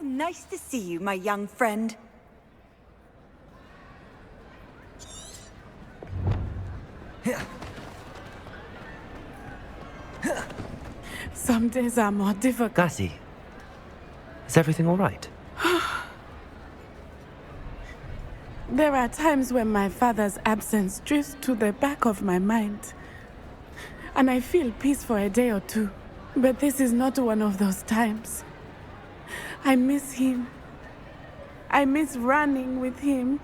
nice to see you, my young friend. Some days are more difficult. Lassie, is everything all right? There are times when my father's absence drifts to the back of my mind, and I feel peace for a day or two. But this is not one of those times. I miss him. I miss running with him.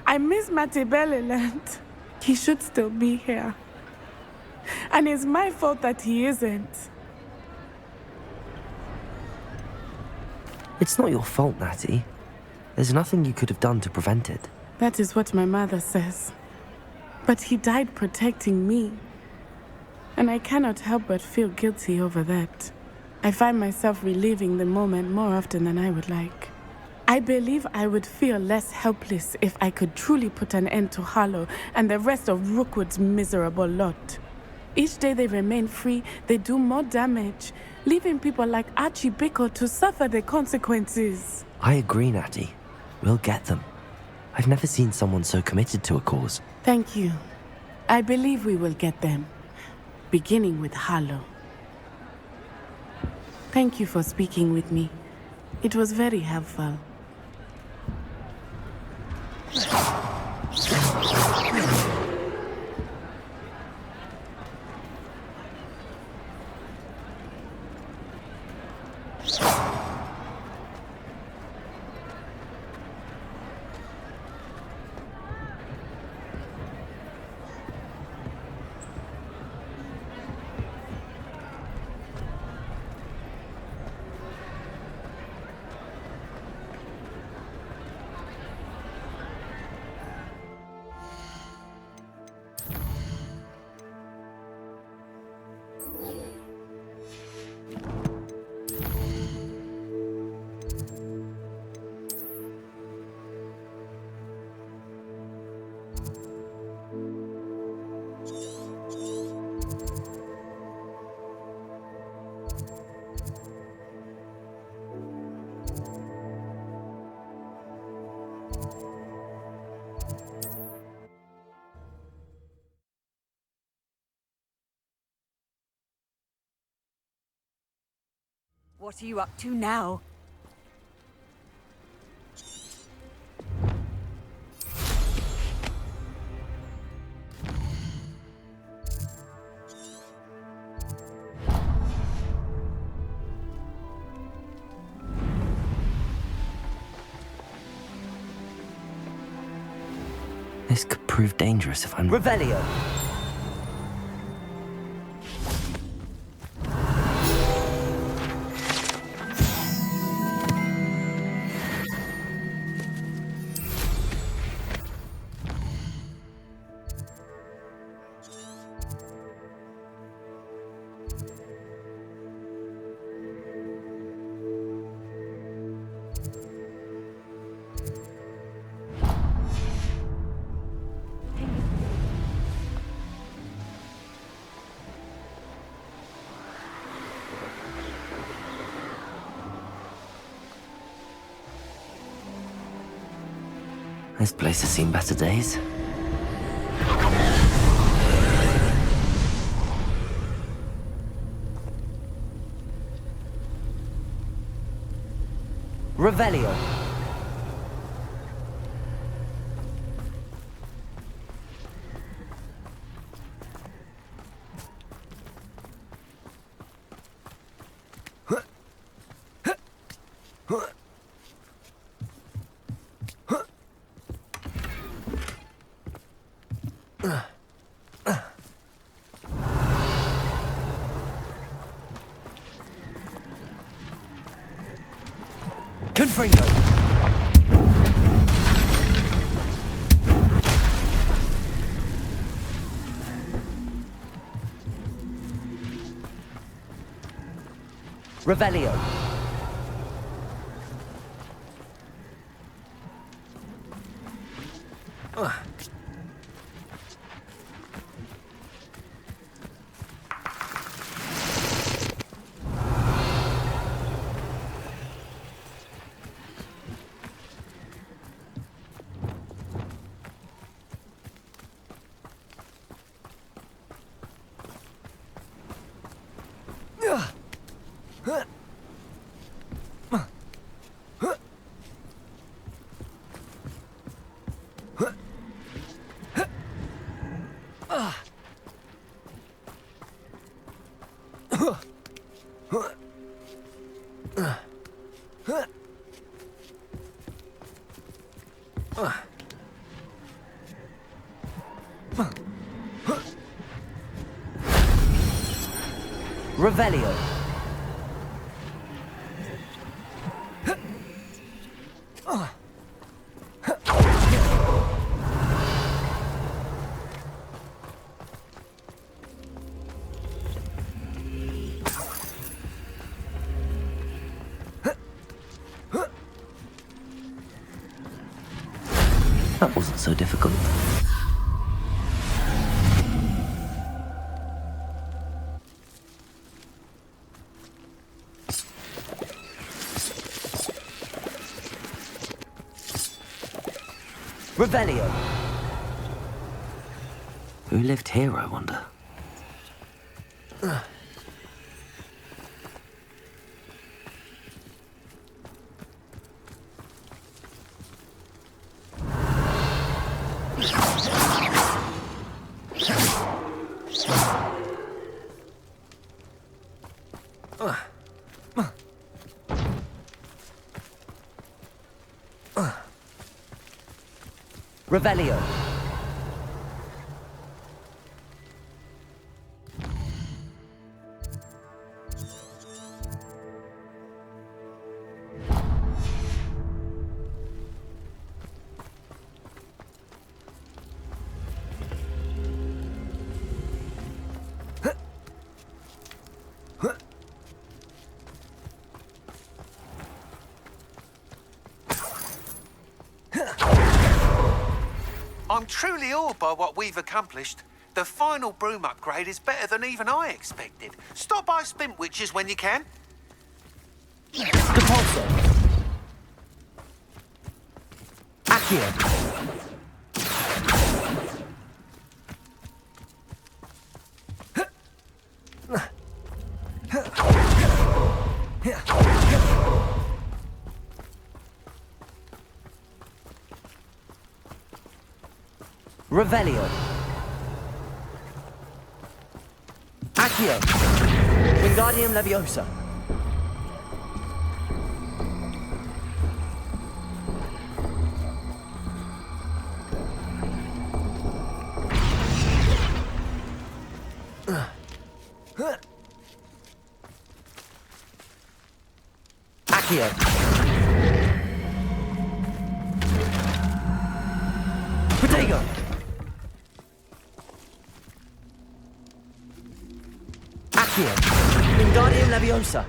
I miss Matebeleland. He should still be here. And it's my fault that he isn't. It's not your fault, Natty. There's nothing you could have done to prevent it. That is what my mother says. But he died protecting me. And I cannot help but feel guilty over that. I find myself reliving the moment more often than I would like. I believe I would feel less helpless if I could truly put an end to Harlow and the rest of Rookwood's miserable lot. Each day they remain free, they do more damage, leaving people like Archie Bickle to suffer the consequences. I agree, Natty. We'll get them. I've never seen someone so committed to a cause. Thank you. I believe we will get them, beginning with Harlow. Thank you for speaking with me. It was very helpful. What are you up to now? This could prove dangerous if I'm... Revelio. This place has seen better days. Revelio. Confringo. Revelio. Revelio. That wasn't so difficult. Revelio. Who lived here, I wonder? Revelio. I'm truly awed by what we've accomplished. The final broom upgrade is better than even I expected. Stop by Spintwitches when you can. Depulso. Accio. Revelio. Accio. Wingardium Leviosa. Accio. Protego. Accio. Wingardium Leviosa.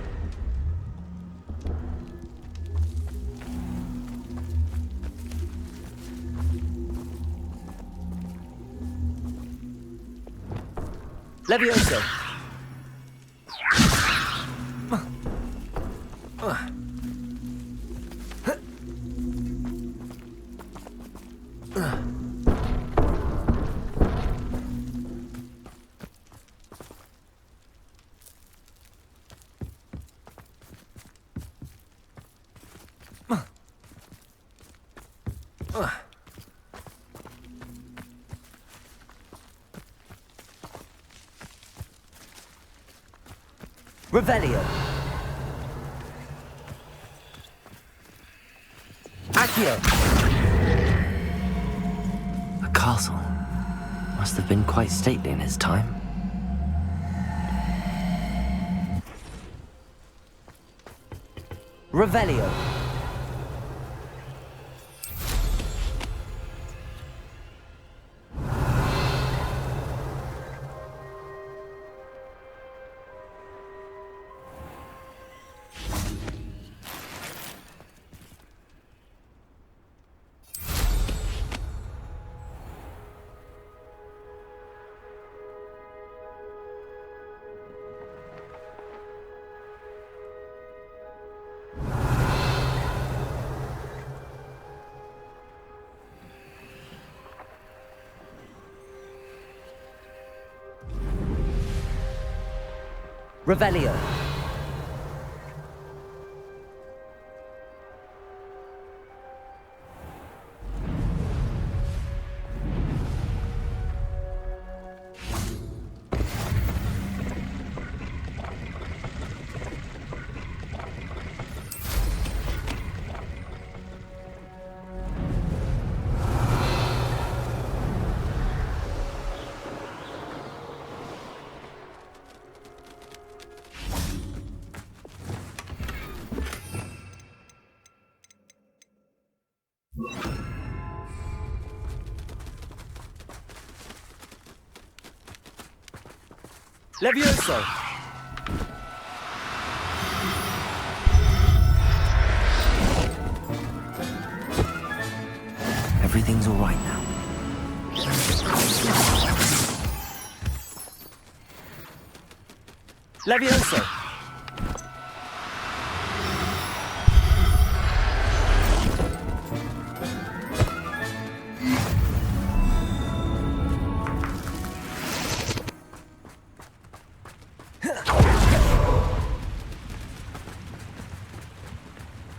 Leviosa. Revelio. Accio. A castle. Must have been quite stately in its time. Revelio. Revelio. Levioso! Everything's all right now. Levioso!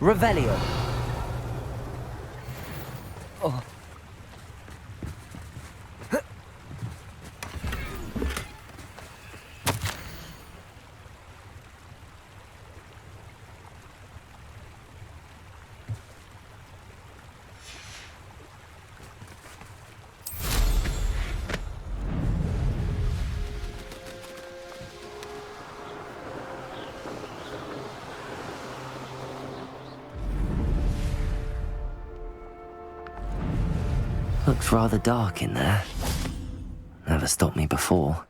Revelio. Oh. Looks rather dark in there. Never stopped me before.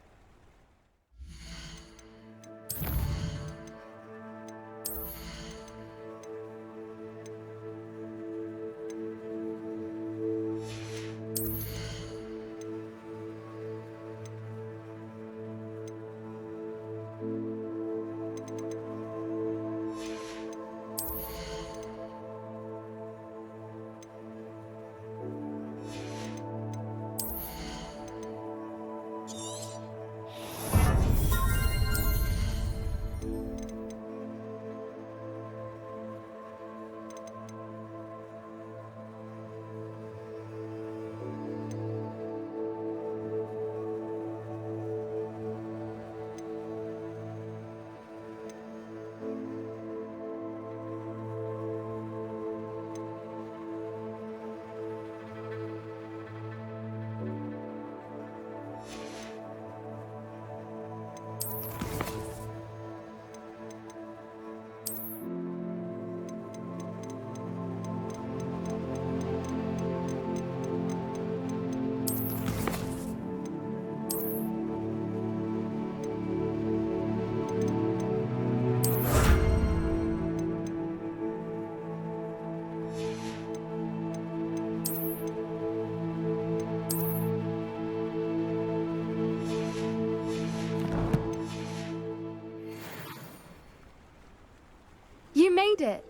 You made it.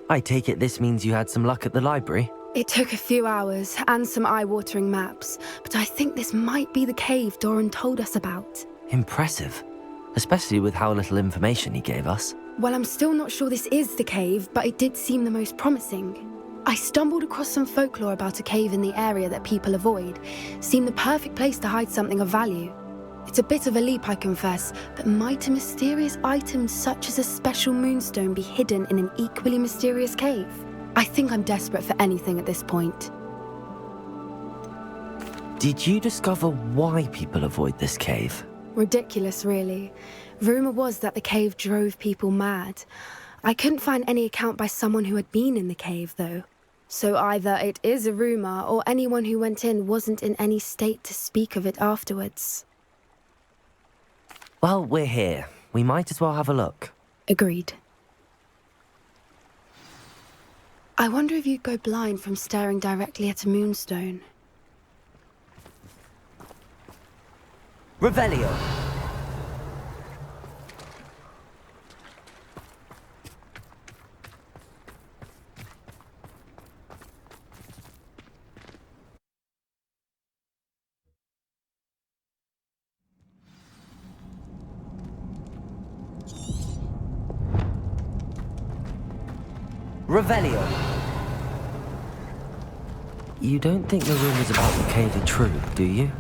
I take it this means you had some luck at the library? It took a few hours and some eye-watering maps, but I think this might be the cave Doran told us about. Impressive. Especially with how little information he gave us. Well, I'm still not sure this is the cave, but it did seem the most promising. I stumbled across some folklore about a cave in the area that people avoid. Seemed the perfect place to hide something of value. It's a bit of a leap, I confess, but might a mysterious item such as a special moonstone be hidden in an equally mysterious cave? I think I'm desperate for anything at this point. Did you discover why people avoid this cave? Ridiculous, really. Rumor was that the cave drove people mad. I couldn't find any account by someone who had been in the cave, though. So either it is a rumor, or anyone who went in wasn't in any state to speak of it afterwards. Well, we're here. We might as well have a look. Agreed. I wonder if you'd go blind from staring directly at a moonstone. Revelio. Revelio. You don't think the rumors about the cave are true, do you?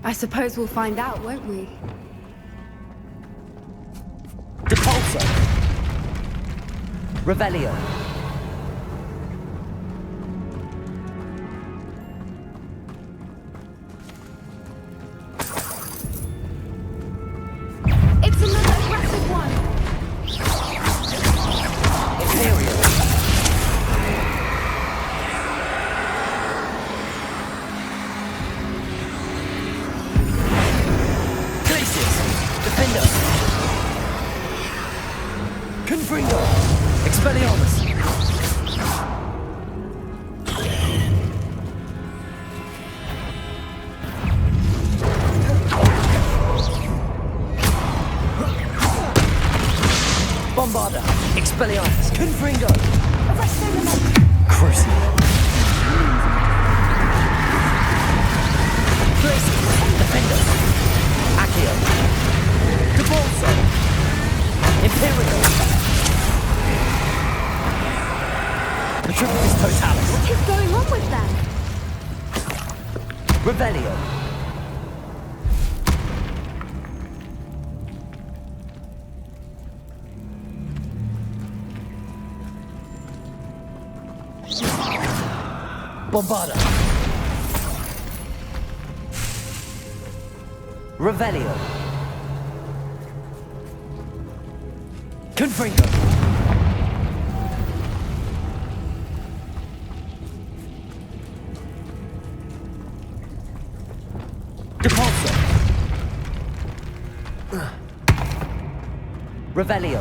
I suppose we'll find out, won't we? Depulso. Revelio. It's another aggressive one! Imperial. Atributus Totalis. What is going on with them? Revelio. Bombarda. Revelio. Confringo. Depulso. Revelio.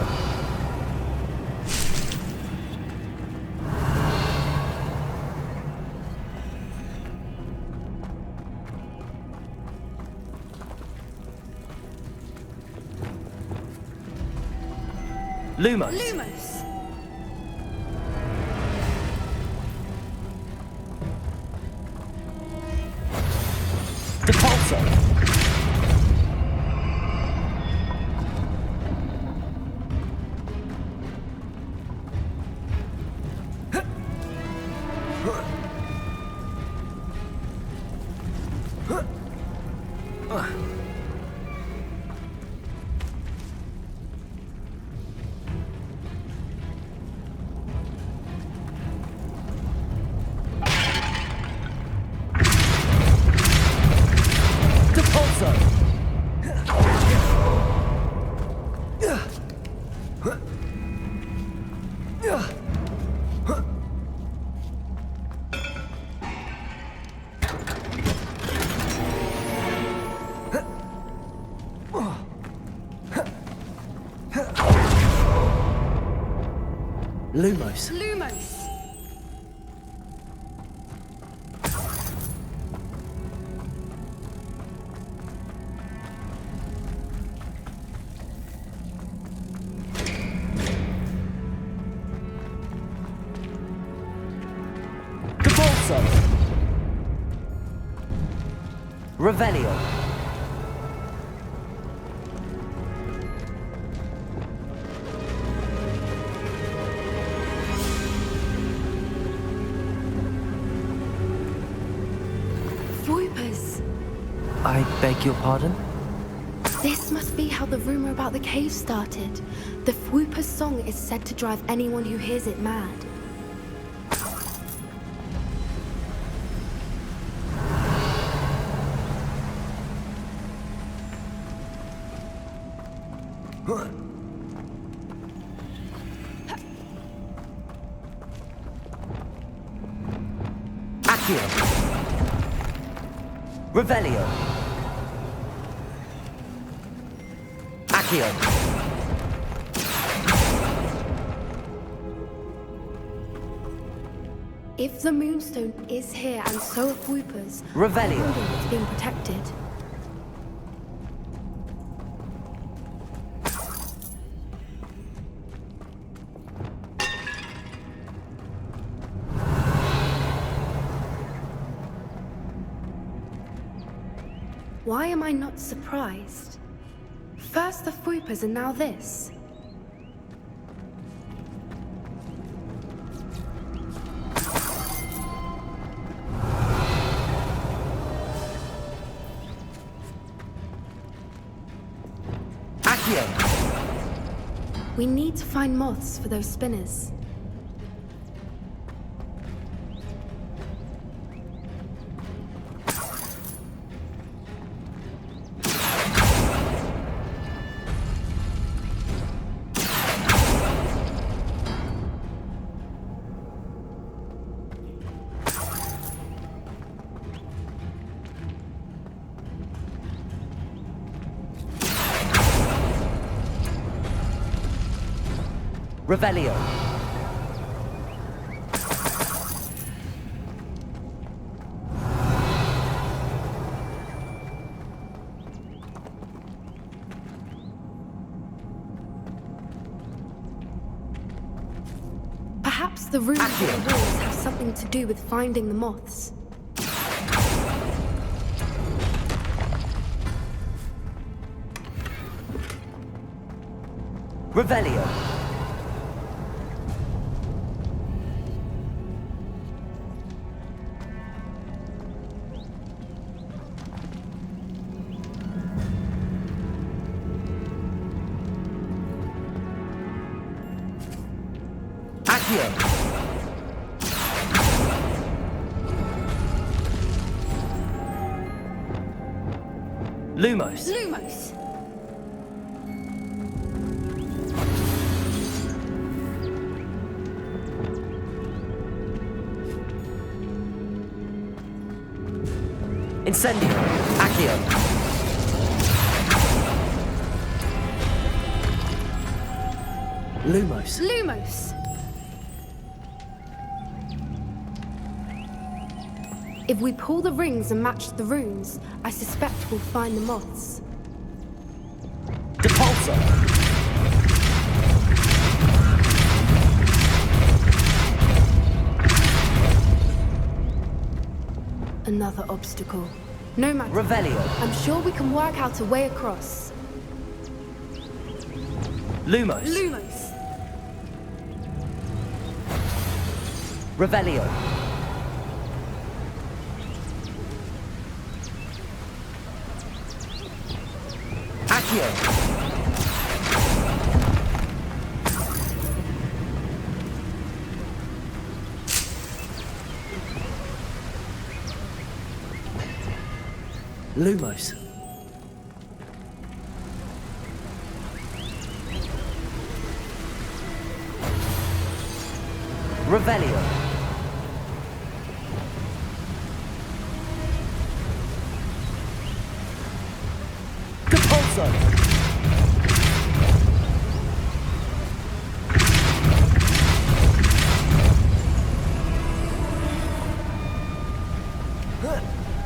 Lumos. Lumos. Depulso. Depulso. Lumos. Lumos. Depulso. Revelio. Voipers. I beg your pardon? This must be how the rumor about the cave started. The Fwooper's song is said to drive anyone who hears it mad. Accio. Revelio. Accio. If the Moonstone is here and so are Fwoopers, Revelio. it's being protected. Why am I not surprised? First the Fwoopers and now this. Accio. We need to find moths for those spinners. Revelio. Perhaps the runes of the walls have something to do with finding the moths. Revelio. Accio. Lumos. Lumos. Incendio. Accio. Lumos. Lumos. If we pull the rings and match the runes, I suspect we'll find the moths. Depulso. Another obstacle. No matter. Revelio. I'm sure we can work out a way across. Lumos. Lumos. Revelio. Accio. Lumos. Revelio. Depulso.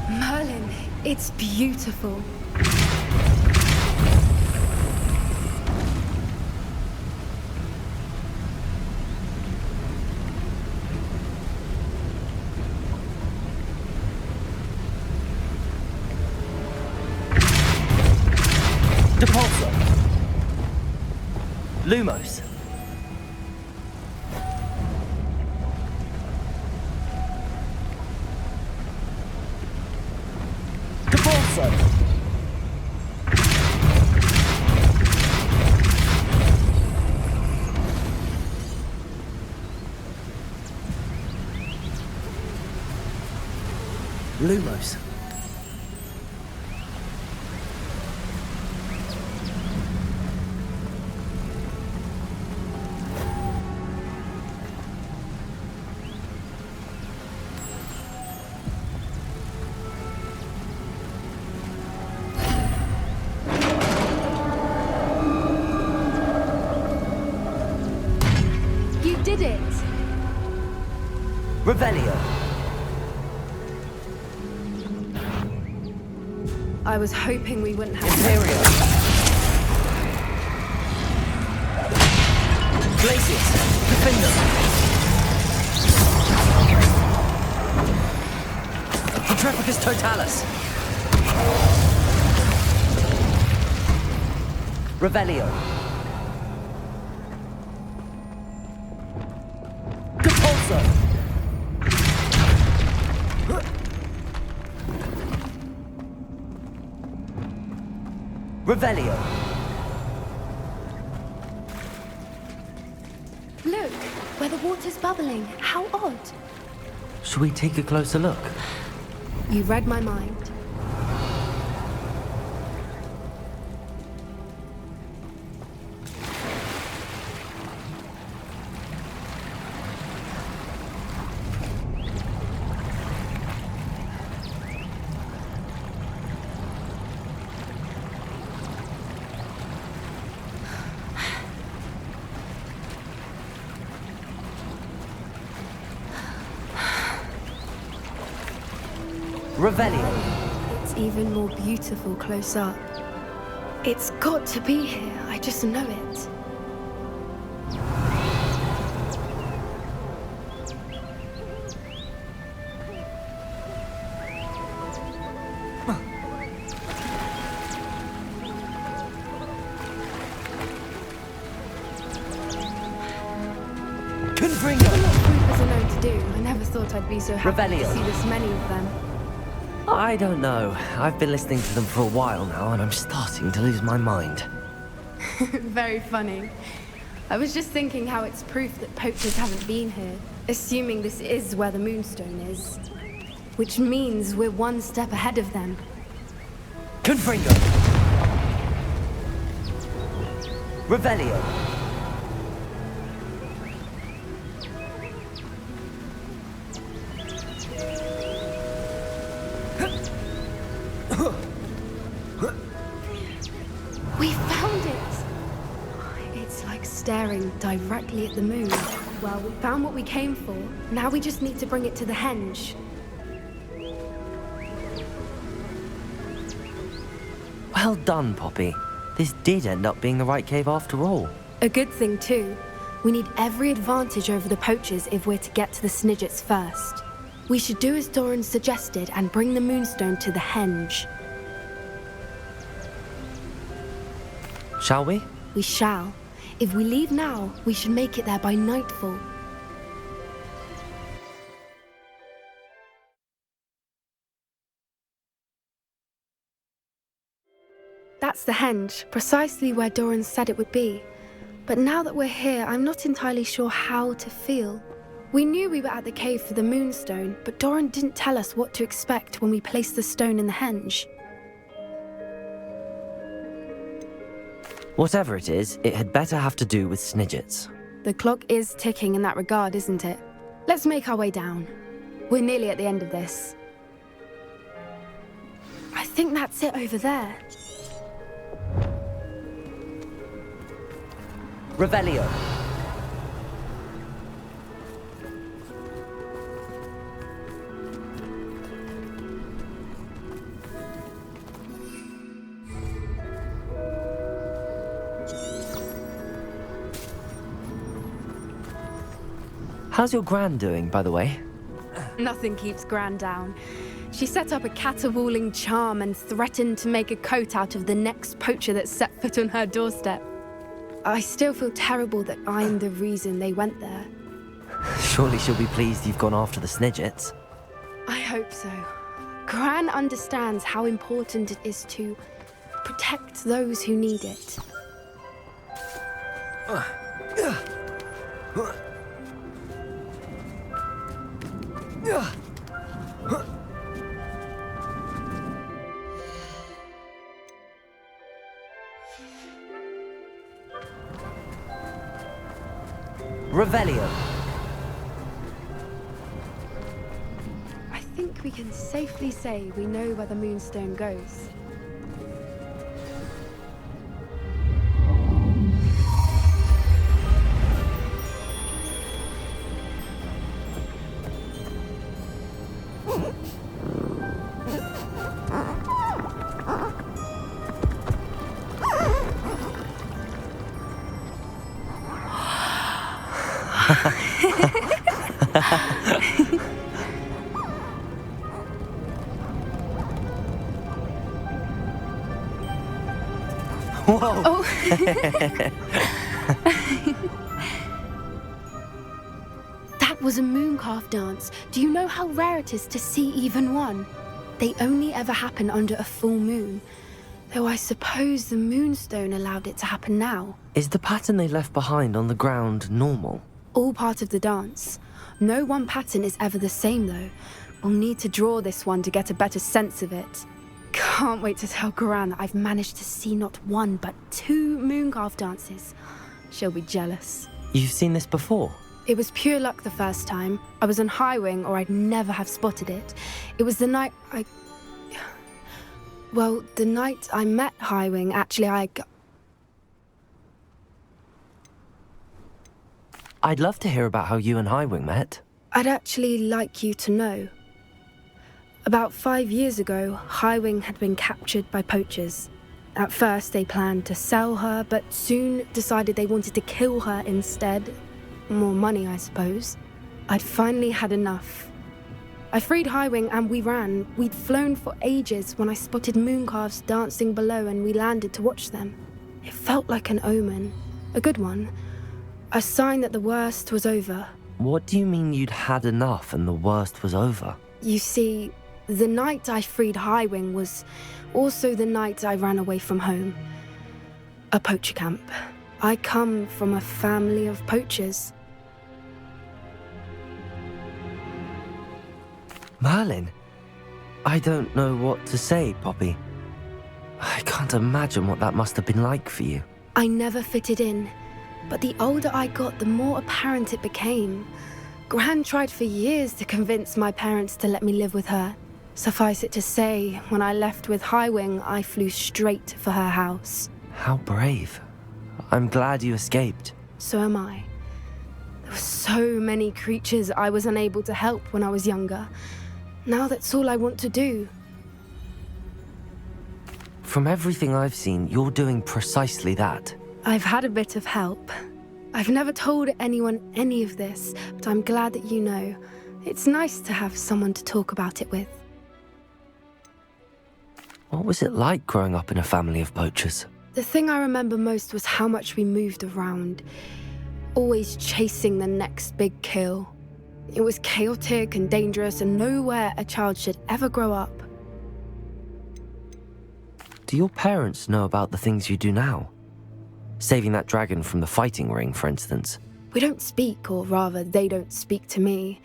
Merlin, it's beautiful. Depulso. Lumos. Depulso. Lumos. You did it! Revelio. I was hoping we wouldn't have. Imperio. Glacius. Defender. Petrificus Totalis. Revelio. Depulso. Revelio. Look, where the water's bubbling. How odd. Should we take a closer look? You read my mind. Revelio. It's even more beautiful close up. It's got to be here. I just know it. Confringo. What creepers are known to do. I never thought I'd be so happy Revelio. to see this many of them. I don't know. I've been listening to them for a while now, and I'm starting to lose my mind. Very funny. I was just thinking how it's proof that poachers haven't been here, assuming this is where the Moonstone is. Which means we're one step ahead of them. Confringo. Revelio. We found it! It's like staring directly at the moon. Well, we found what we came for. Now we just need to bring it to the henge. Well done, Poppy. This did end up being the right cave after all. A good thing, too. We need every advantage over the poachers if we're to get to the Snidgets first. We should do as Doran suggested and bring the Moonstone to the henge. Shall we? We shall. If we leave now, we should make it there by nightfall. That's the henge, precisely where Doran said it would be. But now that we're here, I'm not entirely sure how to feel. We knew we were at the cave for the Moonstone, but Doran didn't tell us what to expect when we placed the stone in the henge. Whatever it is, it had better have to do with Snidgets. The clock is ticking in that regard, isn't it? Let's make our way down. We're nearly at the end of this. I think that's it over there. Revelio. How's your Gran doing, by the way? Nothing keeps Gran down. She set up a caterwauling charm and threatened to make a coat out of the next poacher that set foot on her doorstep. I still feel terrible that I'm the reason they went there. Surely she'll be pleased you've gone after the Snidgets. I hope so. Gran understands how important it is to protect those who need it. Revelio. I think we can safely say we know where the Moonstone goes. Whoa! Oh. That was a mooncalf dance. Do you know how rare it is to see even one? They only ever happen under a full moon. Though I suppose the Moonstone allowed it to happen now. Is the pattern they left behind on the ground normal? All part of the dance. No one pattern is ever the same, though. We'll need to draw this one to get a better sense of it. Can't wait to tell Gran that I've managed to see not one, but 2 mooncalf dances. She'll be jealous. You've seen this before? It was pure luck the first time. I was on Highwing, or I'd never have spotted it. It was the night Well, the night I met Highwing, actually, I'd love to hear about how you and Highwing met. I'd actually like you to know. About 5 years ago, Highwing had been captured by poachers. At first, they planned to sell her, but soon decided they wanted to kill her instead. More money, I suppose. I'd finally had enough. I freed Highwing and we ran. We'd flown for ages when I spotted mooncalves dancing below and we landed to watch them. It felt like an omen. A good one. A sign that the worst was over. What do you mean you'd had enough and the worst was over? You see, the night I freed Highwing was also the night I ran away from home. A poacher camp. I come from a family of poachers. Merlin? I don't know what to say, Poppy. I can't imagine what that must have been like for you. I never fitted in, but the older I got, the more apparent it became. Gran tried for years to convince my parents to let me live with her. Suffice it to say, when I left with Highwing, I flew straight for her house. How brave. I'm glad you escaped. So am I. There were so many creatures I was unable to help when I was younger. Now that's all I want to do. From everything I've seen, you're doing precisely that. I've had a bit of help. I've never told anyone any of this, but I'm glad that you know. It's nice to have someone to talk about it with. What was it like growing up in a family of poachers? The thing I remember most was how much we moved around, always chasing the next big kill. It was chaotic and dangerous, and nowhere a child should ever grow up. Do your parents know about the things you do now? Saving that dragon from the fighting ring, for instance. We don't speak, or rather, they don't speak to me.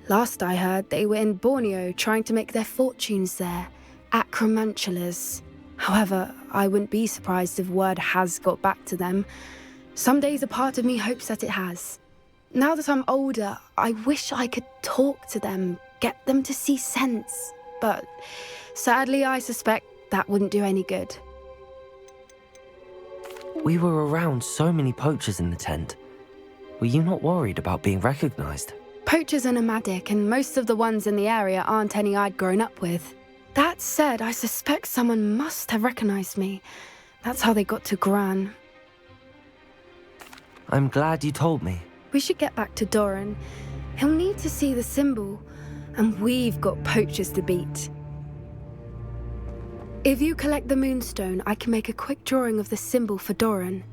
Last I heard, they were in Borneo trying to make their fortunes there, acromantulas. However, I wouldn't be surprised if word has got back to them. Some days a part of me hopes that it has. Now that I'm older, I wish I could talk to them, get them to see sense. But sadly, I suspect that wouldn't do any good. We were around so many poachers in the tent. Were you not worried about being recognized? Poachers are nomadic, and most of the ones in the area aren't any I'd grown up with. That said, I suspect someone must have recognized me. That's how they got to Gran. I'm glad you told me. We should get back to Doran. He'll need to see the symbol, and we've got poachers to beat. If you collect the moonstone, I can make a quick drawing of the symbol for Doran.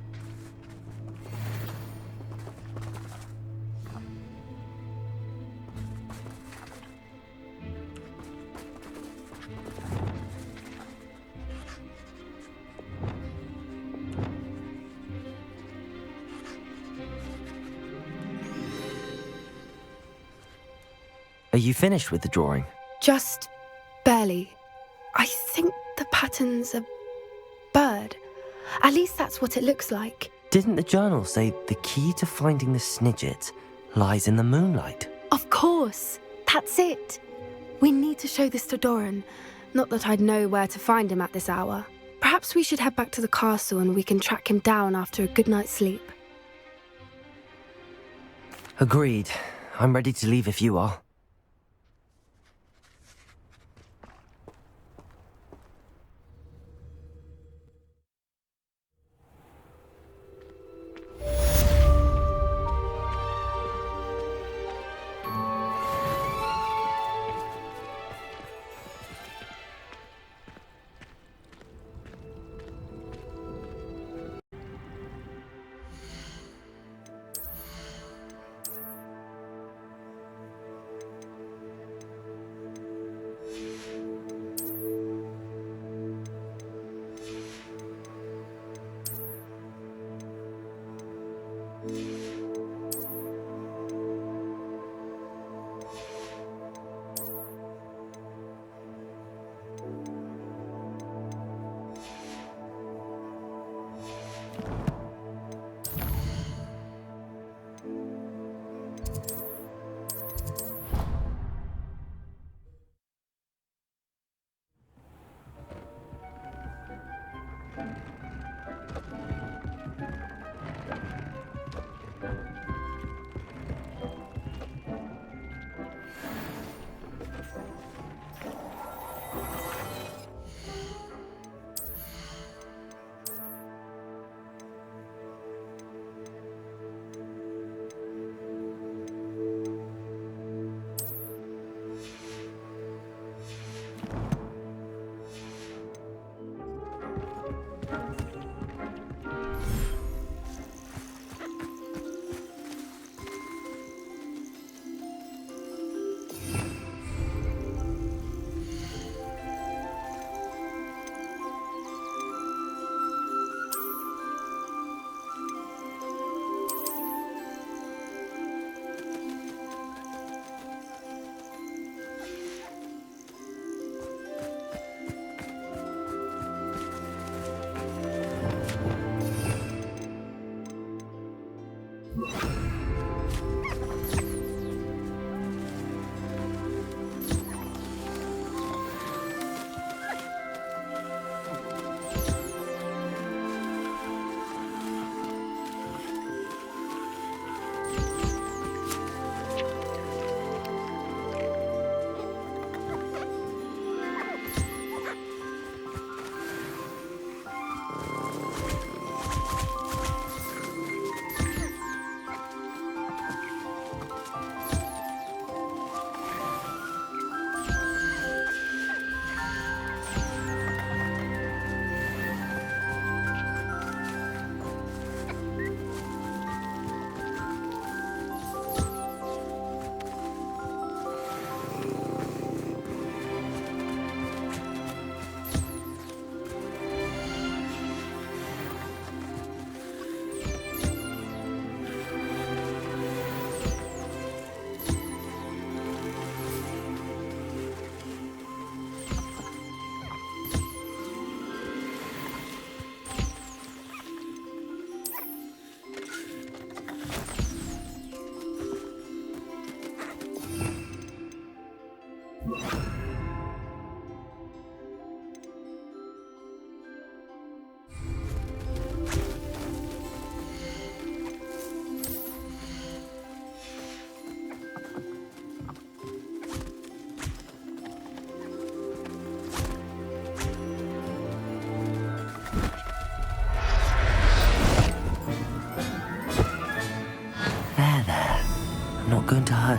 Are you finished with the drawing? Just barely. I think the pattern's a bird. At least that's what it looks like. Didn't the journal say the key to finding the Snidget lies in the moonlight? Of course. That's it. We need to show this to Doran. Not that I'd know where to find him at this hour. Perhaps we should head back to the castle and we can track him down after a good night's sleep. Agreed. I'm ready to leave if you are.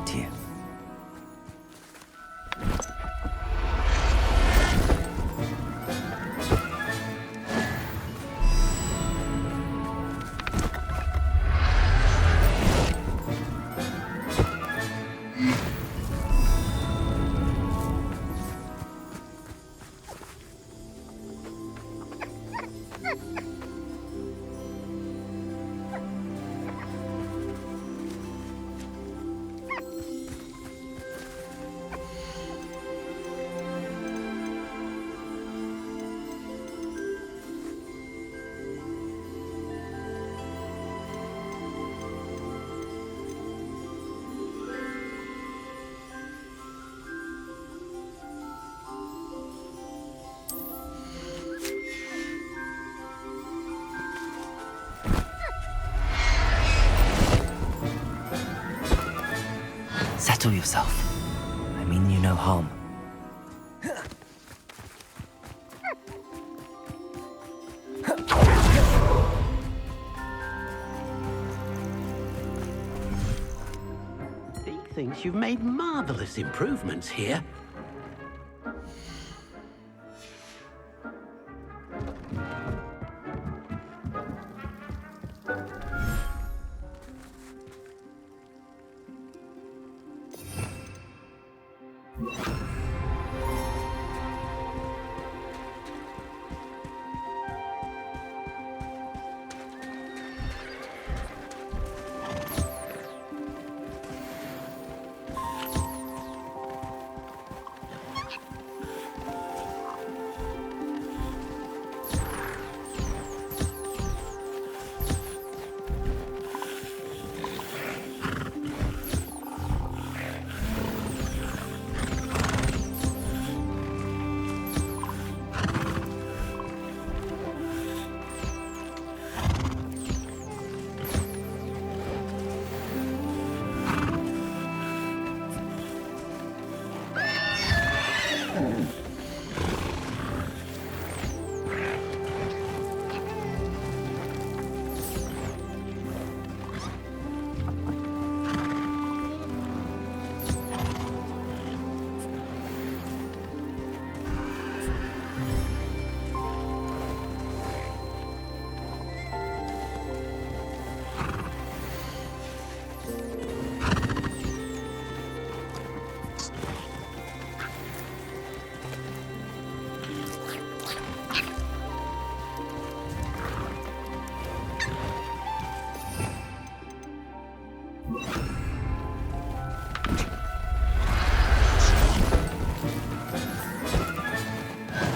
to you. Settle yourself. I mean you no harm. He thinks you've made marvelous improvements here.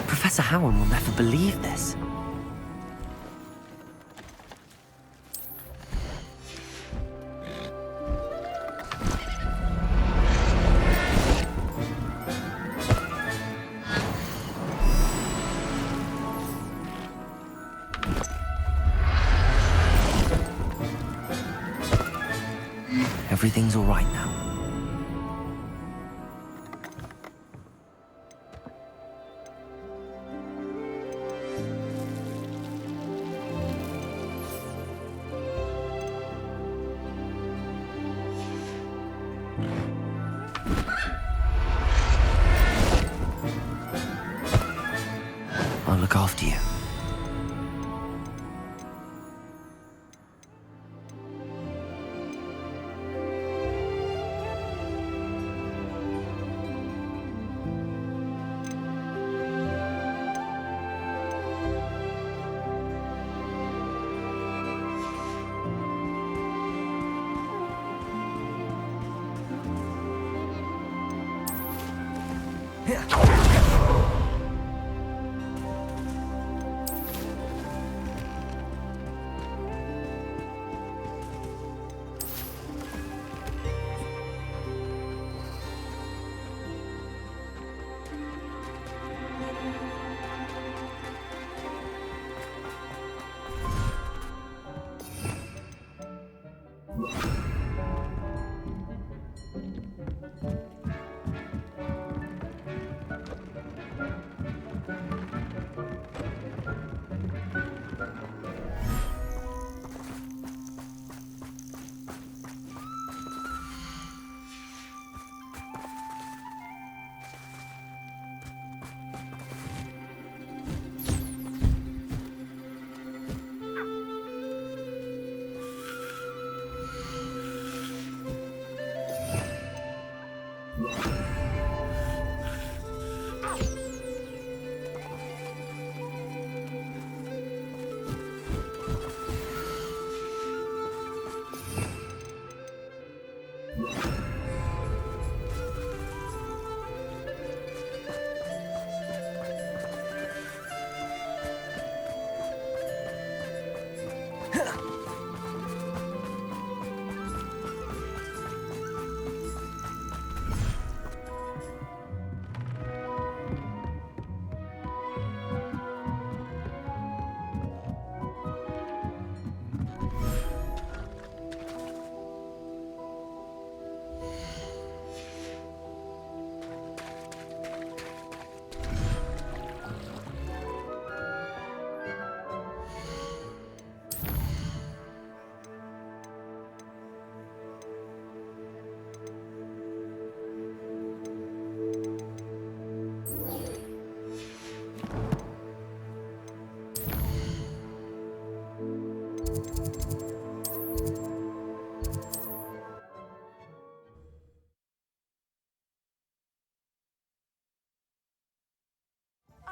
Professor Howard will never believe this. Everything's all right now. I'll look after you.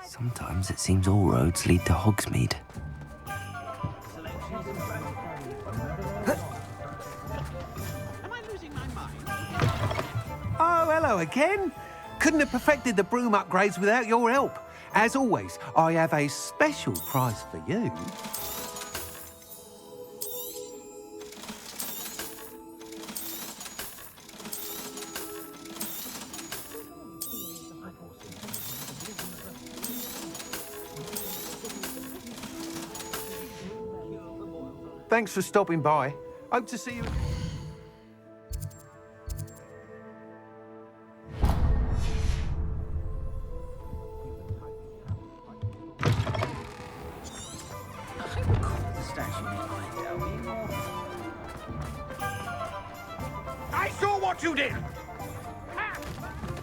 Sometimes it seems all roads lead to Hogsmeade. Am I losing my mind? Oh, hello again. Couldn't have perfected the broom upgrades without your help. As always, I have a special prize for you. Thanks for stopping by. Hope to see you again. I saw what you did!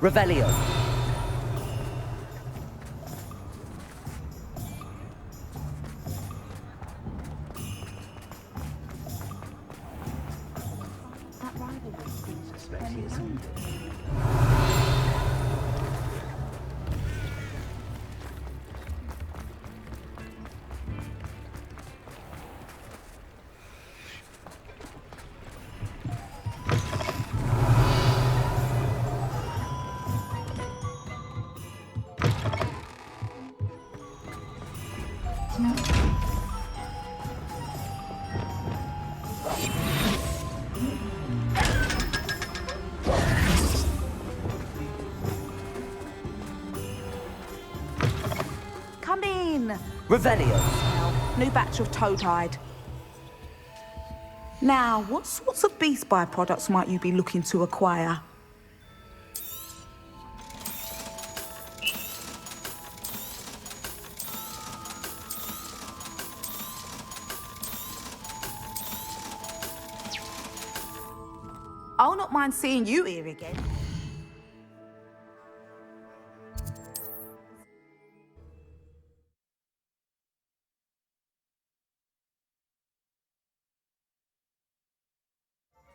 Revelio. Come in. Revelio. New batch of toad-hide. Now, what sorts of beast byproducts might you be looking to acquire? I'll not mind seeing you here again.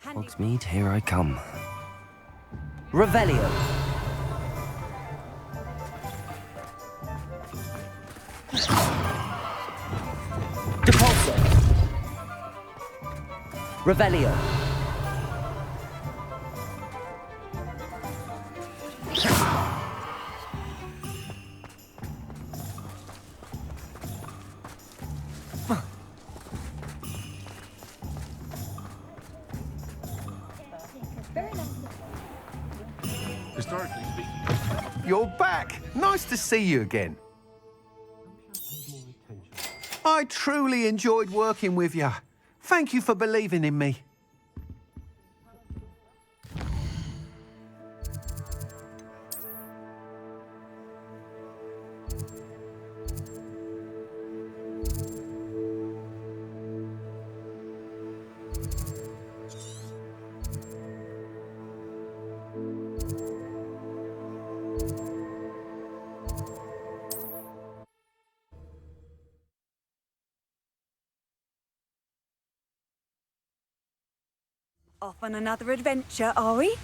Hogsmeade, here I come. Revelio. Depulso. Revelio. Historically speaking. You're back. Nice to see you again. I truly enjoyed working with you. Thank you for believing in me. Off on another adventure, are we?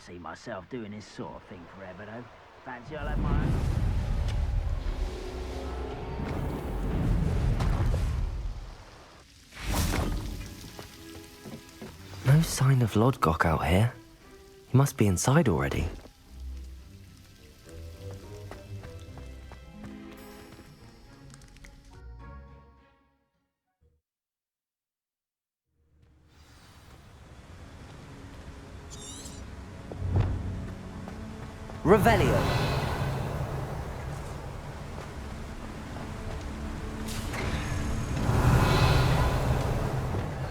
see myself doing this sort of thing forever, though. Fancy I'll have my own. No sign of Lodgok out here. He must be inside already. Revelio.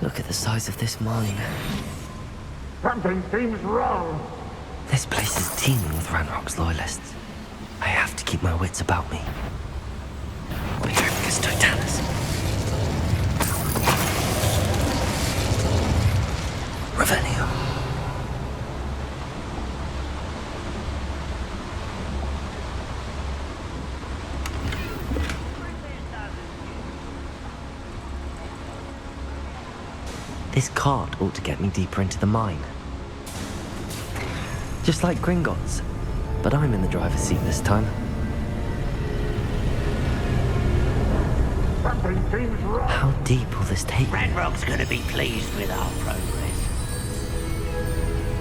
Look at the size of this mine. Something seems wrong. This place is teeming with Ranrock's loyalists. I have to keep my wits about me. Petrifacus totalis. Revelio. This cart ought to get me deeper into the mine. Just like Gringotts, but I'm in the driver's seat this time. Something seems wrong. How deep will this take me? Ranrock's gonna be pleased with our progress.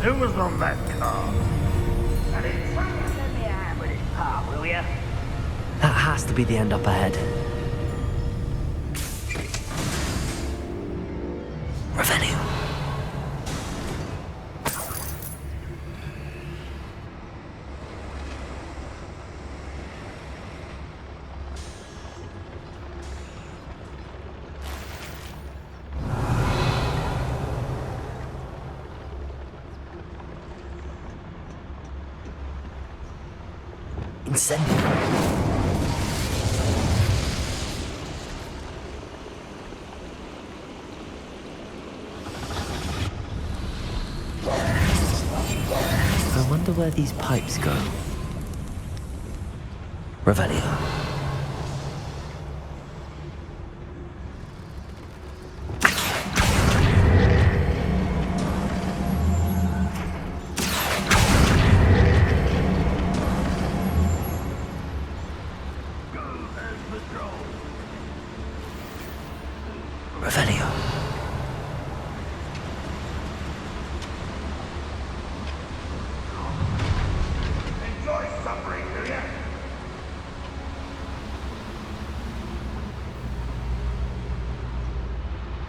Who was on that car? Let me a hand with this part, will ya? That has to be the end up ahead. Revelio. Incendio. I wonder where these pipes go. Revelio. Revelio. Enjoy suffering, do ya?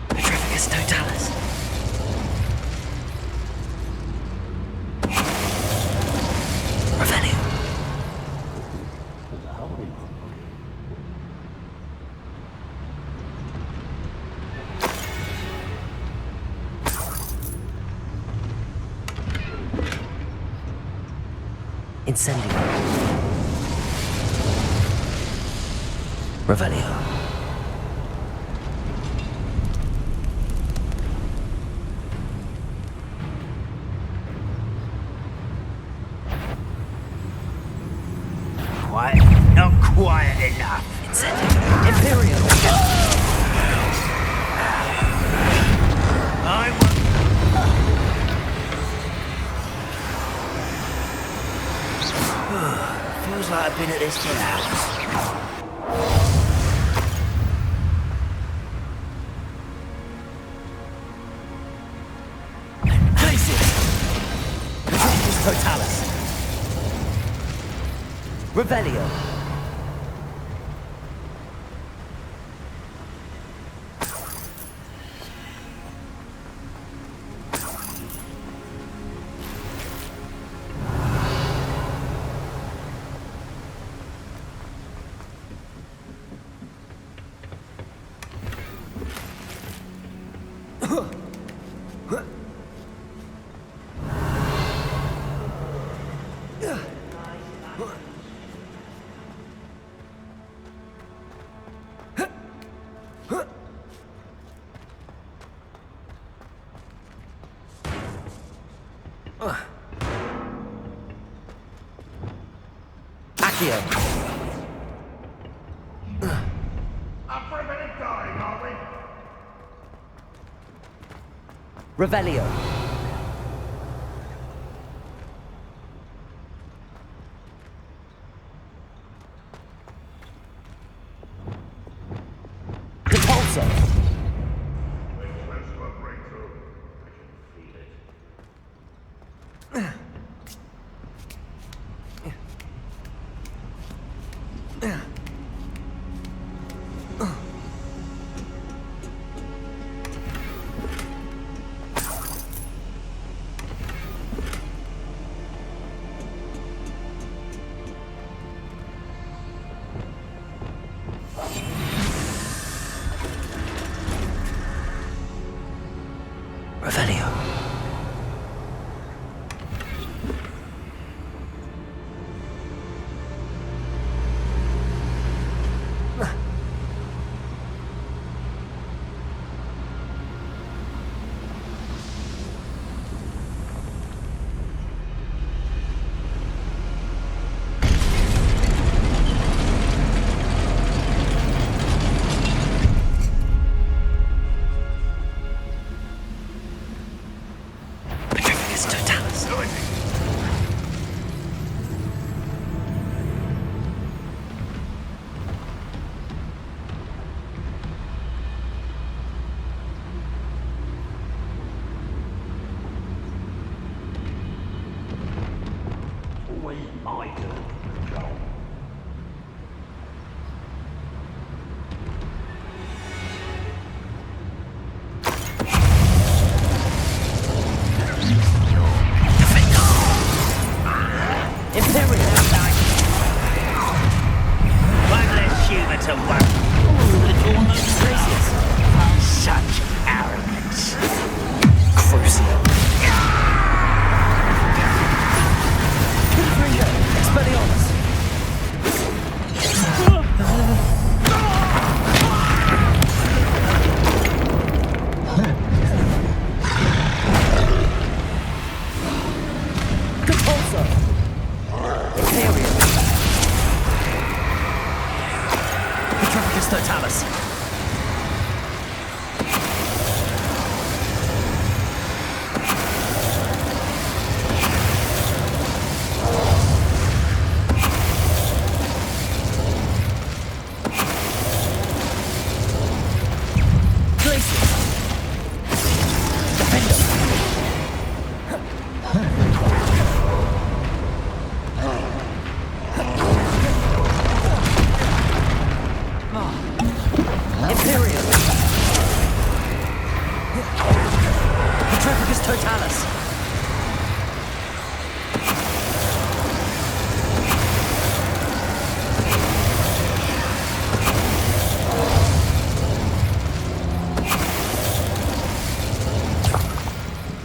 Petrificus totalis. Revelio. Incendio. Revelio. Quiet. Not quiet enough. Incendio. Imperial. I want... Feels like I've been at this for hours. Totalis. Revelio. Accio. Up for a bit of dying, are we? Revelio. Repulsor. Revelio.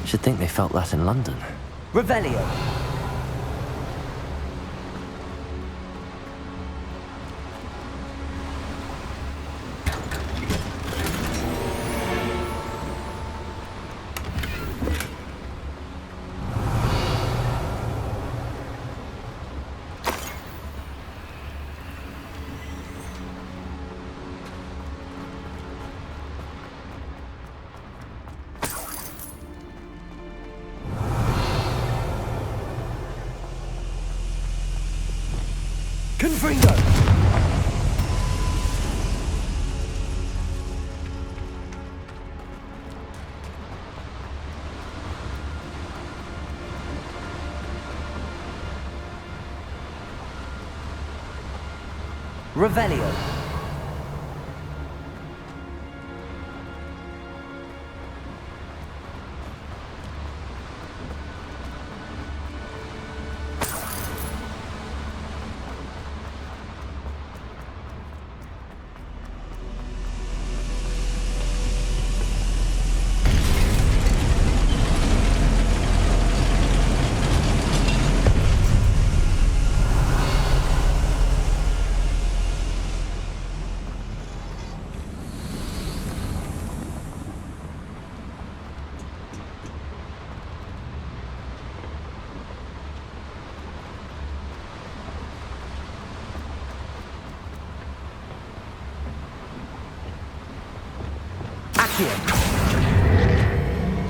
Should think they felt that in London. Revelio. Confringo! Revelio.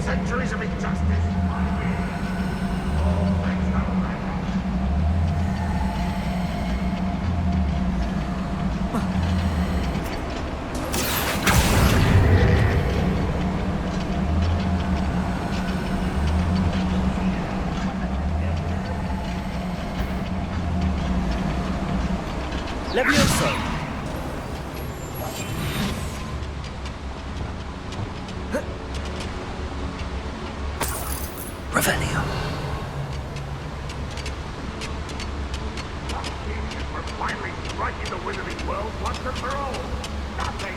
Centuries of injustice. Levioso. Revelio. We're finally striking the wizarding world once and for all. Nothing.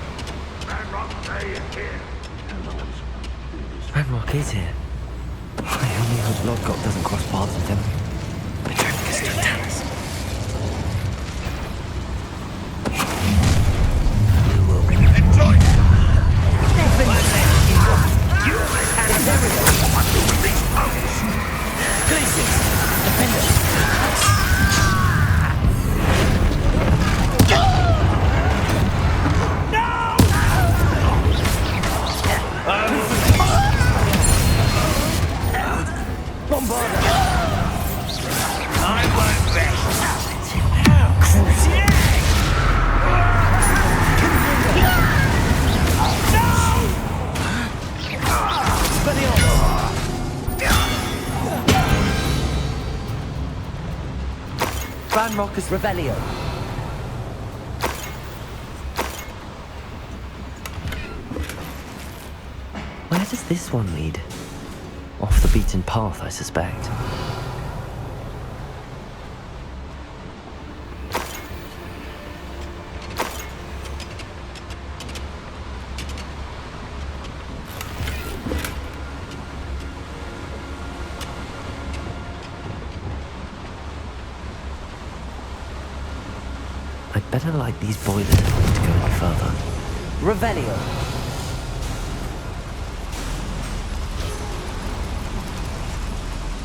Ranrock's day is here. Ranrock is here. I only hope Lodgok doesn't cross paths with him. Petrificus Totalis. You will enjoy it. You had these powers. Glaciers, defender. Bombarda. I won't rest. Ranrock's Revelio. Where does this one lead? Off the beaten path, I suspect. I'd better light these boilers if I want to go any further. Revelio.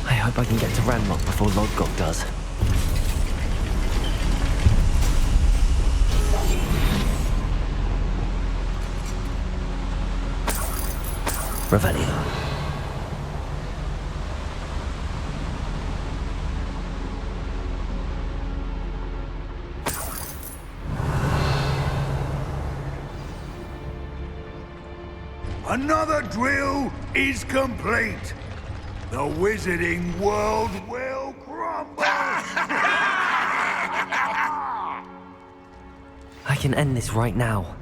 I hope I can get to Ranrock before Lodgok does. Revelio. Another drill is complete. The wizarding world will crumble. I can end this right now.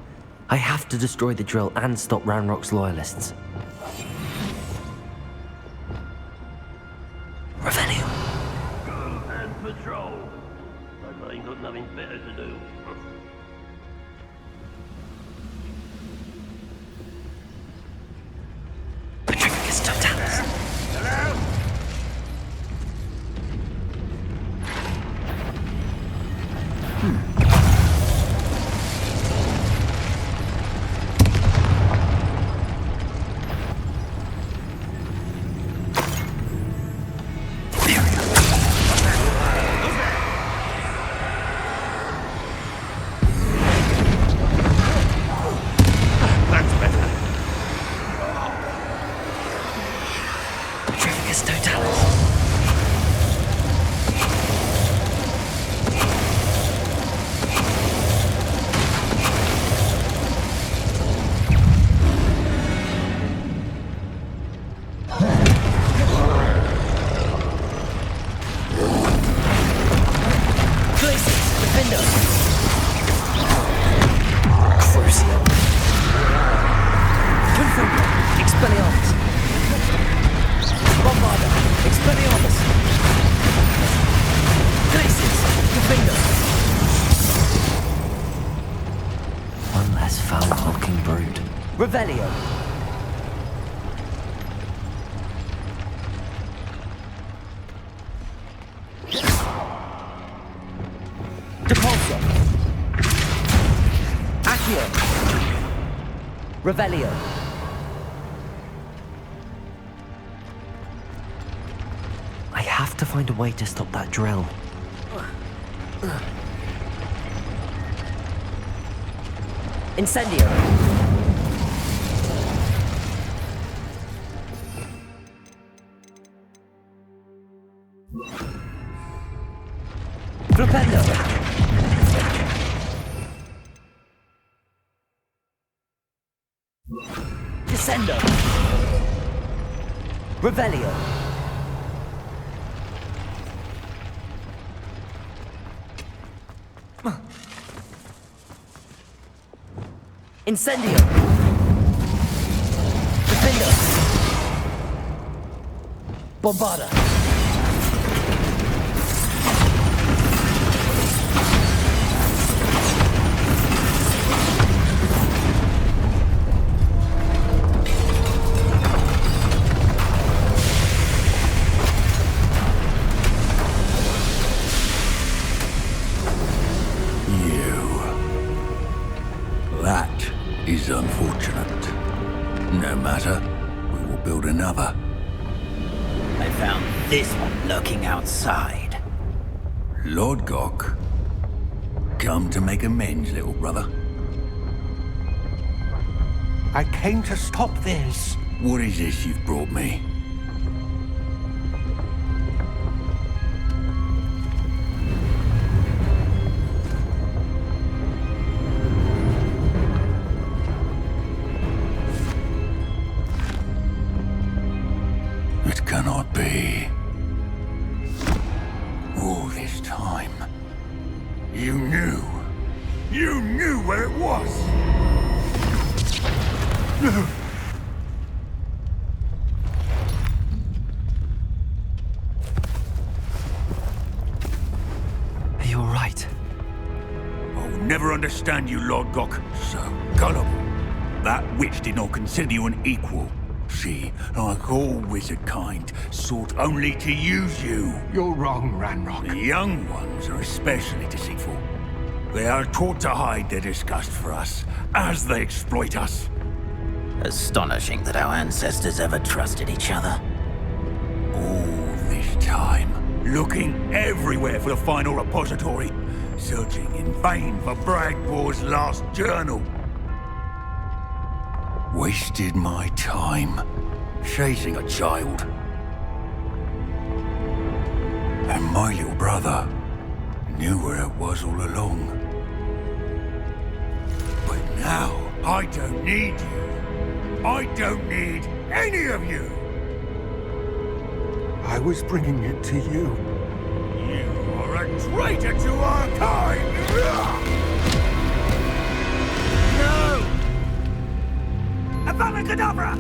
I have to destroy the drill and stop Ranrock's loyalists. Revelio. Go and patrol. I ain't got nothing better to do. Petrificus Totalis. Hello? Revelio. Depulso. Accio. Revelio. I have to find a way to stop that drill. Incendio. Flipendo. Descendo. Revelio. Incendio. Defender. Bombarda. That is unfortunate. No matter, we will build another. I found this one lurking outside. Lord Gok, come to make amends, little brother. I came to stop this. What is this you've brought me? It cannot be. All this time, you knew where it was! Are you alright? I will never understand you, Lord Gok. So gullible. That witch did not consider you an equal. She, like all wizard kind, sought only to use you. You're wrong, Ranrock. The young ones are especially deceitful. They are taught to hide their disgust for us, as they exploit us. Astonishing that our ancestors ever trusted each other. All this time, looking everywhere for the final repository, searching in vain for Bragbor's last journal. Wasted my time, chasing a child. And my little brother knew where it was all along. But now, I don't need you. I don't need any of you! I was bringing it to you. You are a traitor to our kind! No! Avada Kedavra!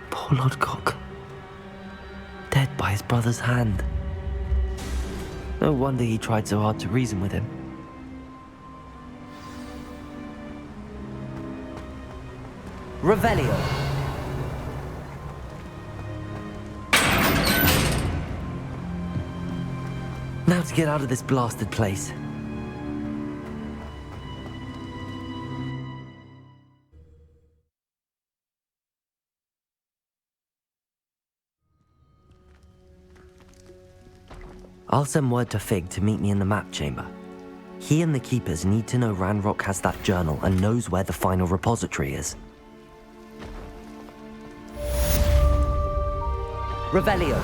Poor Lord Gok. Dead by his brother's hand. No wonder he tried so hard to reason with him. Revelio. Now to get out of this blasted place. I'll send word to Fig to meet me in the map chamber. He and the Keepers need to know Ranrock has that journal and knows where the final repository is. Revelio.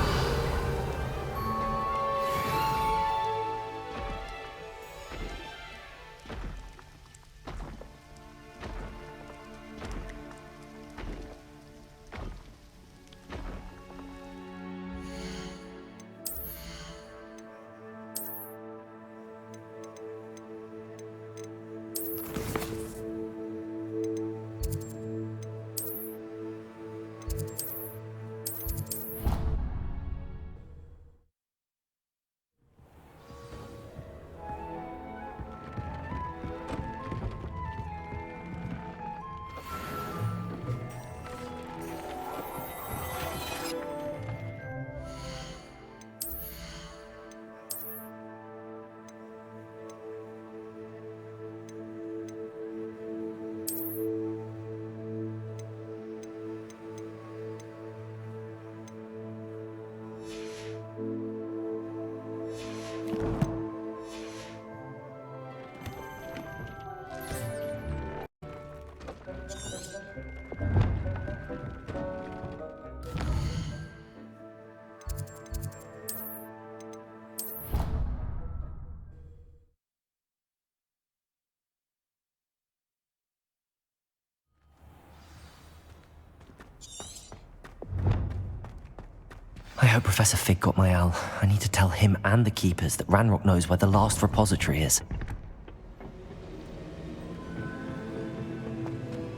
I hope Professor Fig got my owl. I need to tell him and the Keepers that Ranrock knows where the last repository is.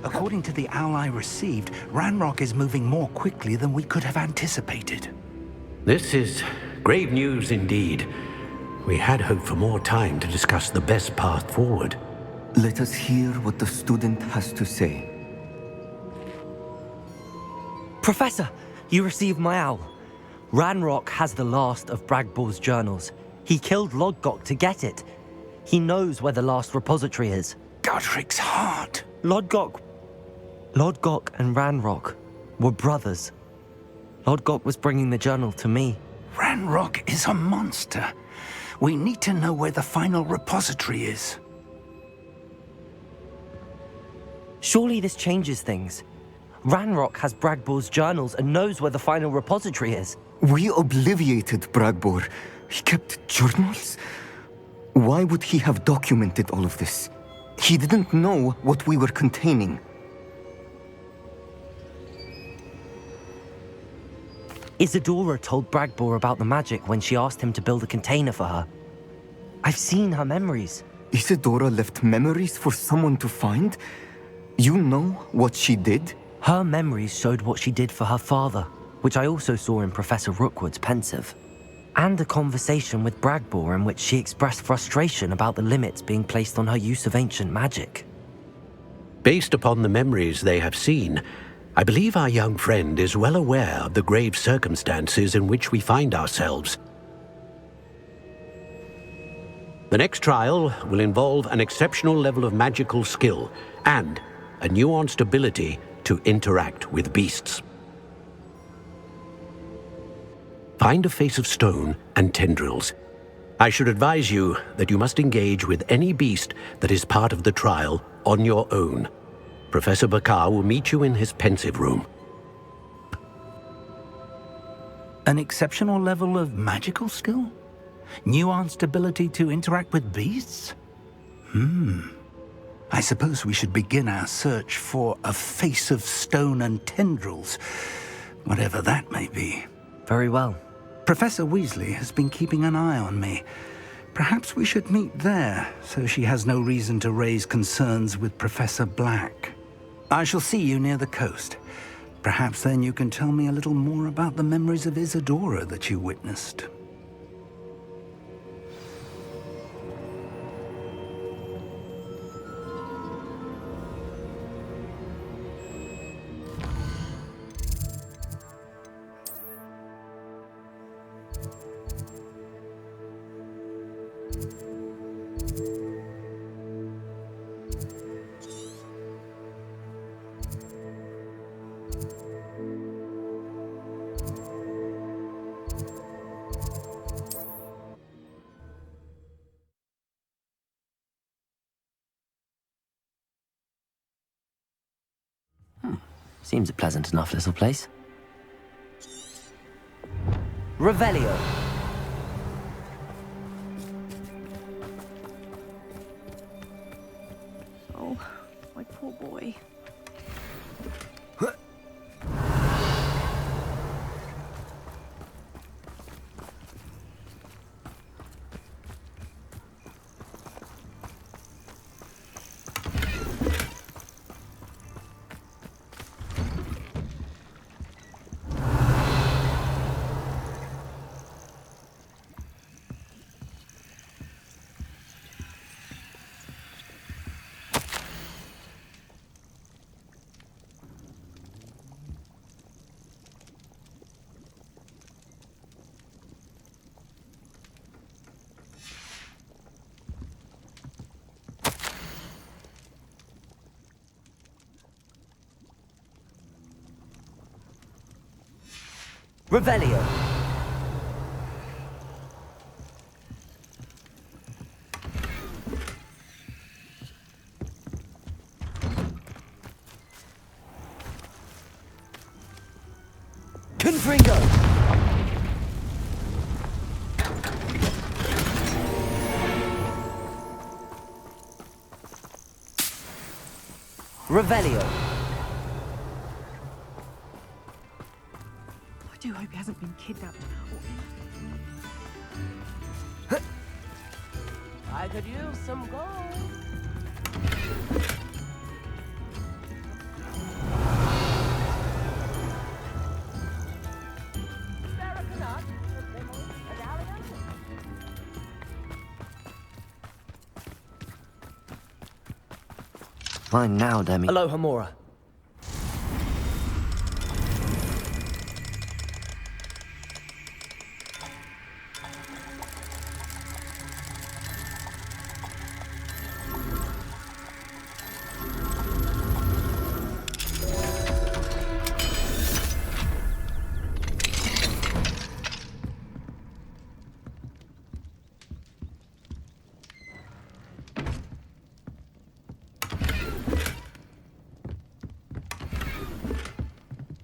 According to the owl I received, Ranrock is moving more quickly than we could have anticipated. This is grave news indeed. We had hoped for more time to discuss the best path forward. Let us hear what the student has to say. Professor, you received my owl. Ranrock has the last of Bragbor's journals. He killed Lodgok to get it. He knows where the last repository is. Godric's heart. Lodgok and Ranrock were brothers. Lodgok was bringing the journal to me. Ranrock is a monster. We need to know where the final repository is. Surely this changes things. Ranrock has Bragbor's journals and knows where the final repository is. We obliviated Bragbor. He kept journals? Why would he have documented all of this? He didn't know what we were containing. Isadora told Bragbor about the magic when she asked him to build a container for her. I've seen her memories. Isadora left memories for someone to find? You know what she did? Her memories showed what she did for her father, which I also saw in Professor Rookwood's pensive. And a conversation with Bragbor in which she expressed frustration about the limits being placed on her use of ancient magic. Based upon the memories they have seen, I believe our young friend is well aware of the grave circumstances in which we find ourselves. The next trial will involve an exceptional level of magical skill and a nuanced ability to interact with beasts. Find a face of stone and tendrils. I should advise you that you must engage with any beast that is part of the trial on your own. Professor Bakar will meet you in his pensive room. An exceptional level of magical skill? Nuanced ability to interact with beasts? I suppose we should begin our search for a face of stone and tendrils, whatever that may be. Very well. Professor Weasley has been keeping an eye on me. Perhaps we should meet there, so she has no reason to raise concerns with Professor Black. I shall see you near the coast. Perhaps then you can tell me a little more about the memories of Isadora that you witnessed. Seems a pleasant enough little place. Revelio. Oh, my poor boy. Revelio. Confringo. Revelio. do hope he hasn't been kidnapped. I could use some gold. Fine now, Demi. Aloha Mora.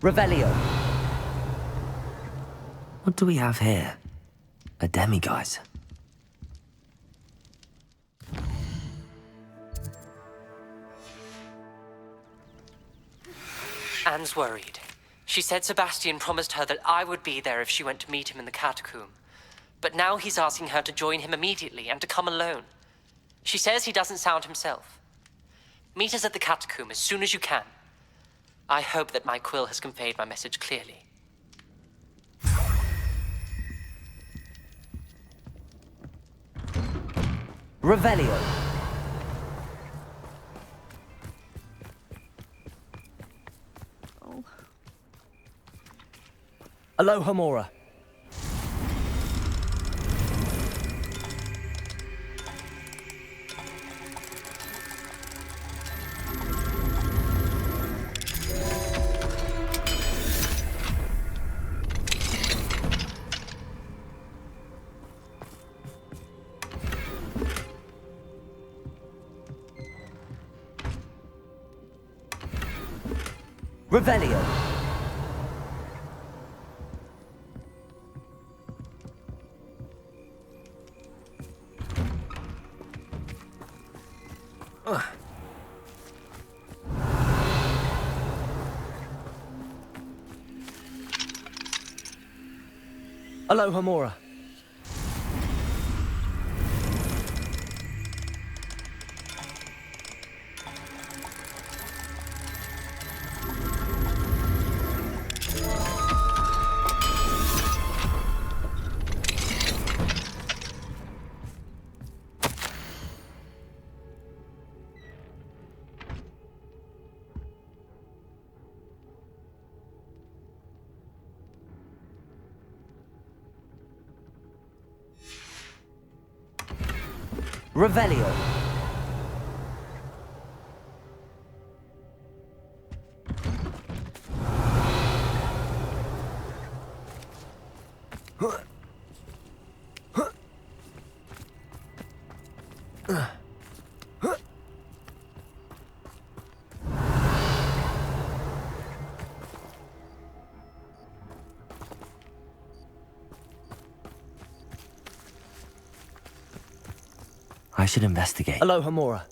Revelio. What do we have here? A demiguise. Anne's worried. She said Sebastian promised her that I would be there if she went to meet him in the catacomb. But now he's asking her to join him immediately and to come alone. She says he doesn't sound himself. Meet us at the catacomb as soon as you can. I hope that my quill has conveyed my message clearly. Revelio. Oh. Aloha Mora. Revelio. Aloha Mora. Revelio. I should investigate. Aloha Mora.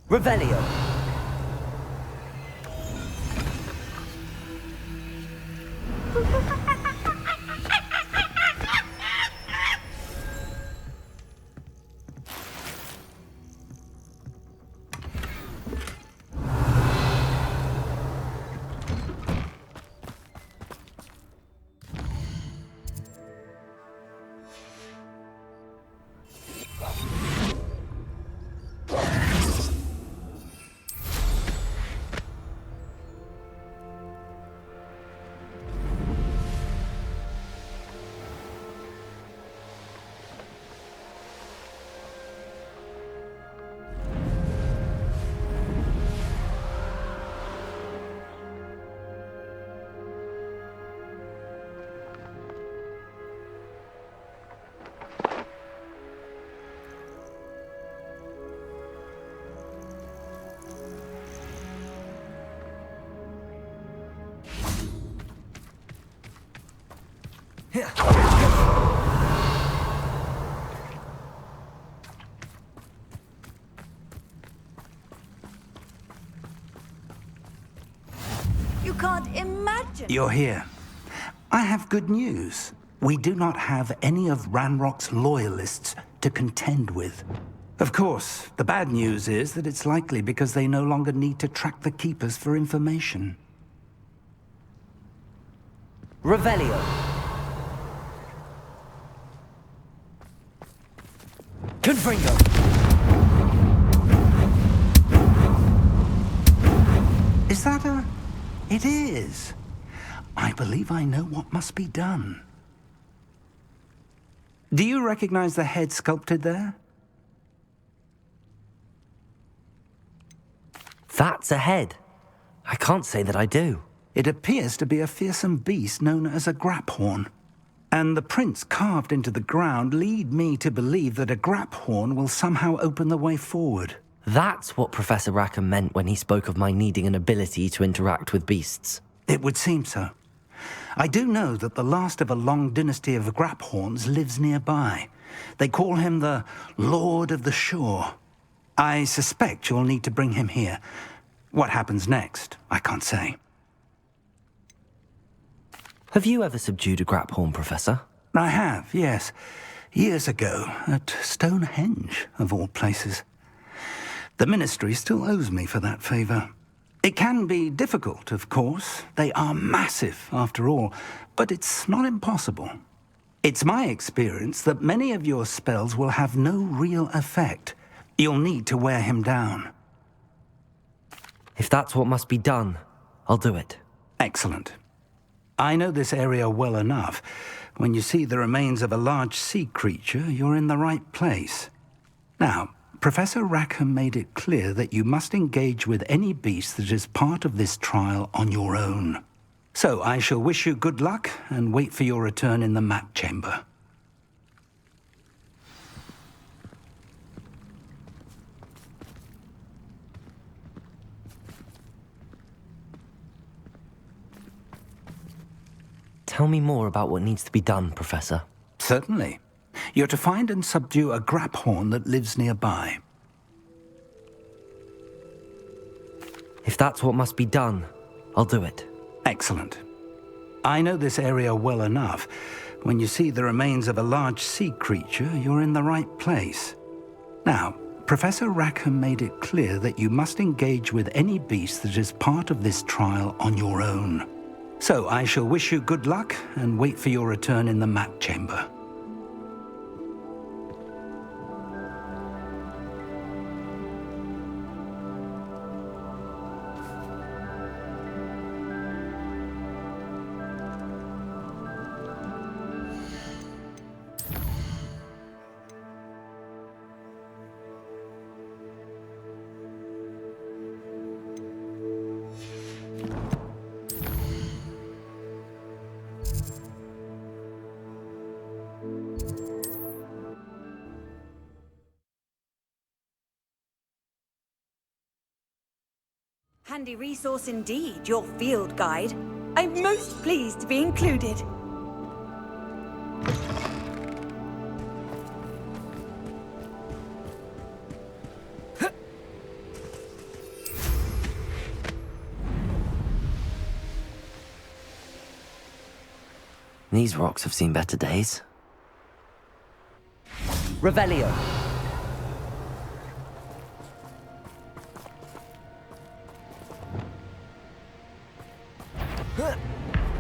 Revelio. You can't imagine. You're here. I have good news. We do not have any of Ranrock's loyalists to contend with. Of course, the bad news is that it's likely because they no longer need to track the Keepers for information. Revelio. Confringo. Is that a... It is. I believe I know what must be done. Do you recognize the head sculpted there? That's a head. I can't say that I do. It appears to be a fearsome beast known as a graphorn. And the prints carved into the ground lead me to believe that a graphorn will somehow open the way forward. That's what Professor Rackham meant when he spoke of my needing an ability to interact with beasts. It would seem so. I do know that the last of a long dynasty of graphorns lives nearby. They call him the Lord of the Shore. I suspect you'll need to bring him here. What happens next, I can't say. Have you ever subdued a graphorn, Professor? I have, yes. Years ago, at Stonehenge, of all places. The Ministry still owes me for that favor. It can be difficult, of course. They are massive, after all, but it's not impossible. It's my experience that many of your spells will have no real effect. You'll need to wear him down. If that's what must be done, I'll do it. Excellent. I know this area well enough. When you see the remains of a large sea creature, you're in the right place. Now, Professor Rackham made it clear that you must engage with any beast that is part of this trial on your own. So I shall wish you good luck and wait for your return in the map chamber. Tell me more about what needs to be done, Professor. Certainly. You're to find and subdue a graphorn that lives nearby. If that's what must be done, I'll do it. Excellent. I know this area well enough. When you see the remains of a large sea creature, you're in the right place. Now, Professor Rackham made it clear that you must engage with any beast that is part of this trial on your own. So I shall wish you good luck and wait for your return in the map chamber. Handy resource indeed, your field guide. I'm most pleased to be included. These rocks have seen better days. Revelio.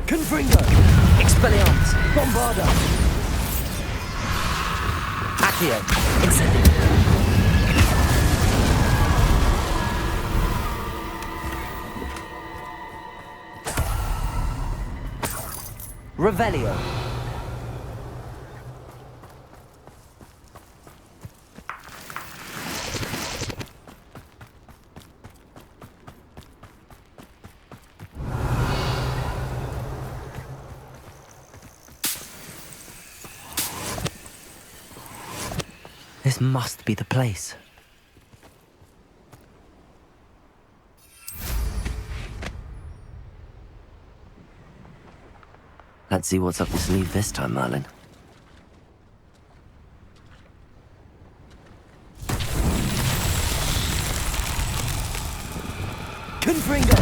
Confringo. Expelliarmus. Bombarda. Accio. Incendio. Revelio. This must be the place. Let's see what's up your sleeve this time, Merlin. Confringo!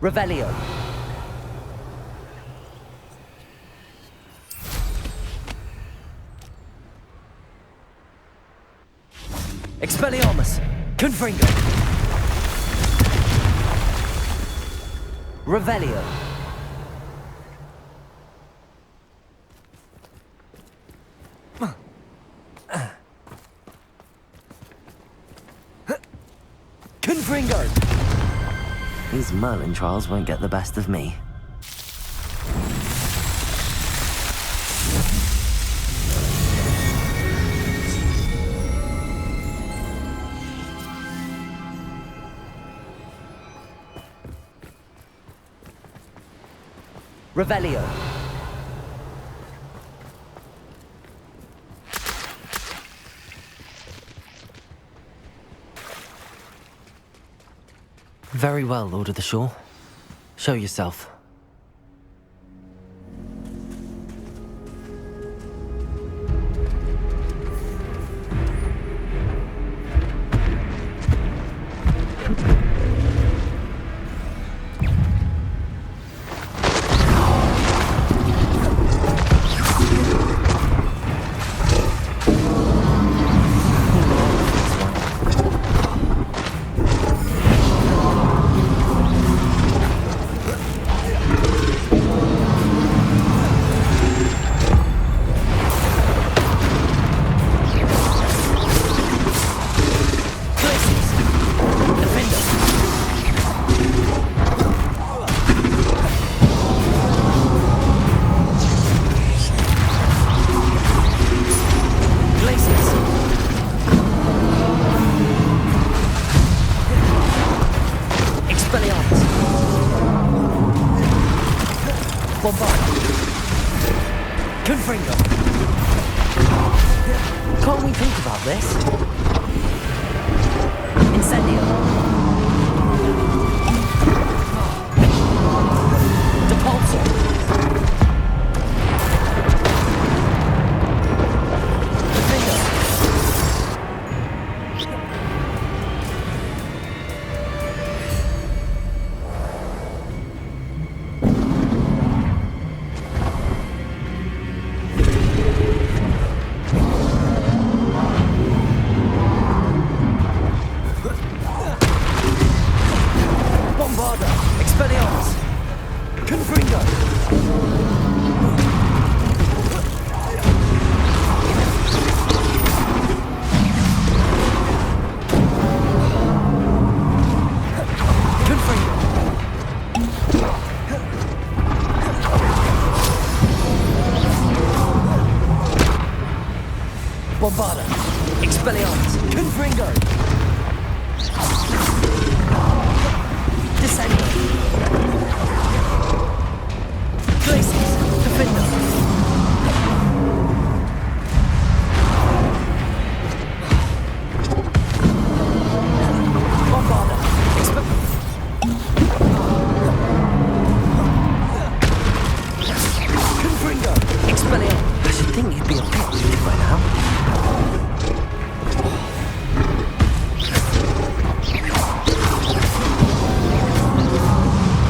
Revelio. Expelliarmus. Confringo. Revelio. Confringo. These Merlin trials won't get the best of me. Revelio. Very well, Lord of the Shore. Show yourself. Can't we think about this? Incendio. Depulso. Defender. Bombarda. Expelliarmus. Confringo. Descendo. Glacius. Defender. Bombarda. Confringo. Expelliarmus. I should think you'd be a bit by now.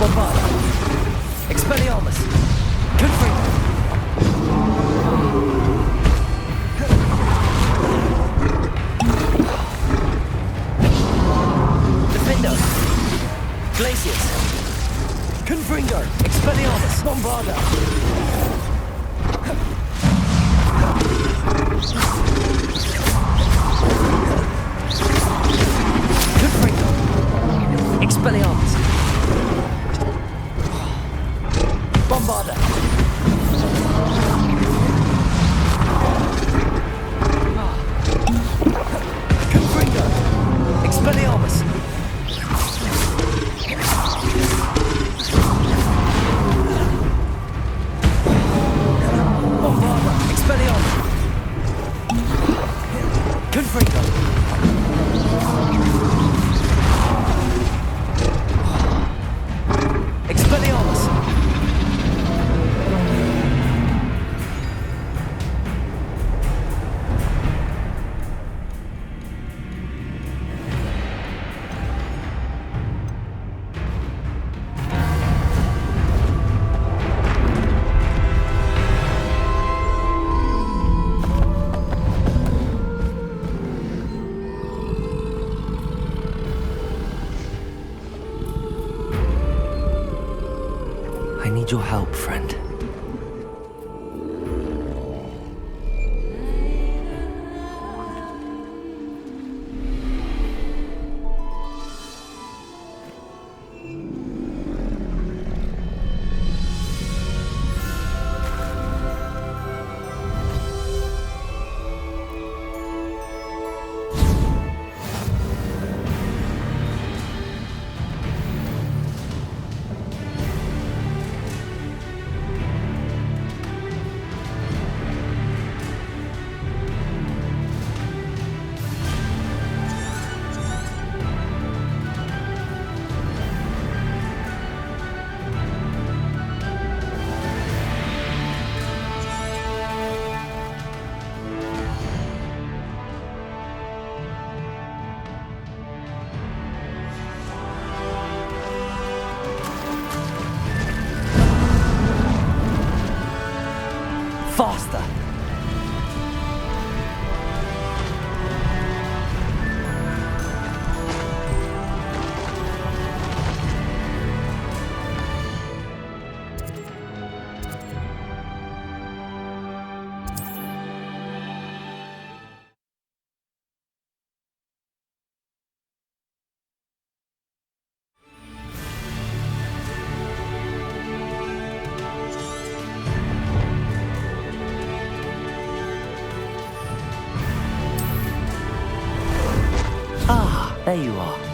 Bombarda. Expelliarmus. Confringo. Defender. Glacius. Confringo. Expelliarmus. Bombarda. need your help, friend. Faster! Ah, there you are.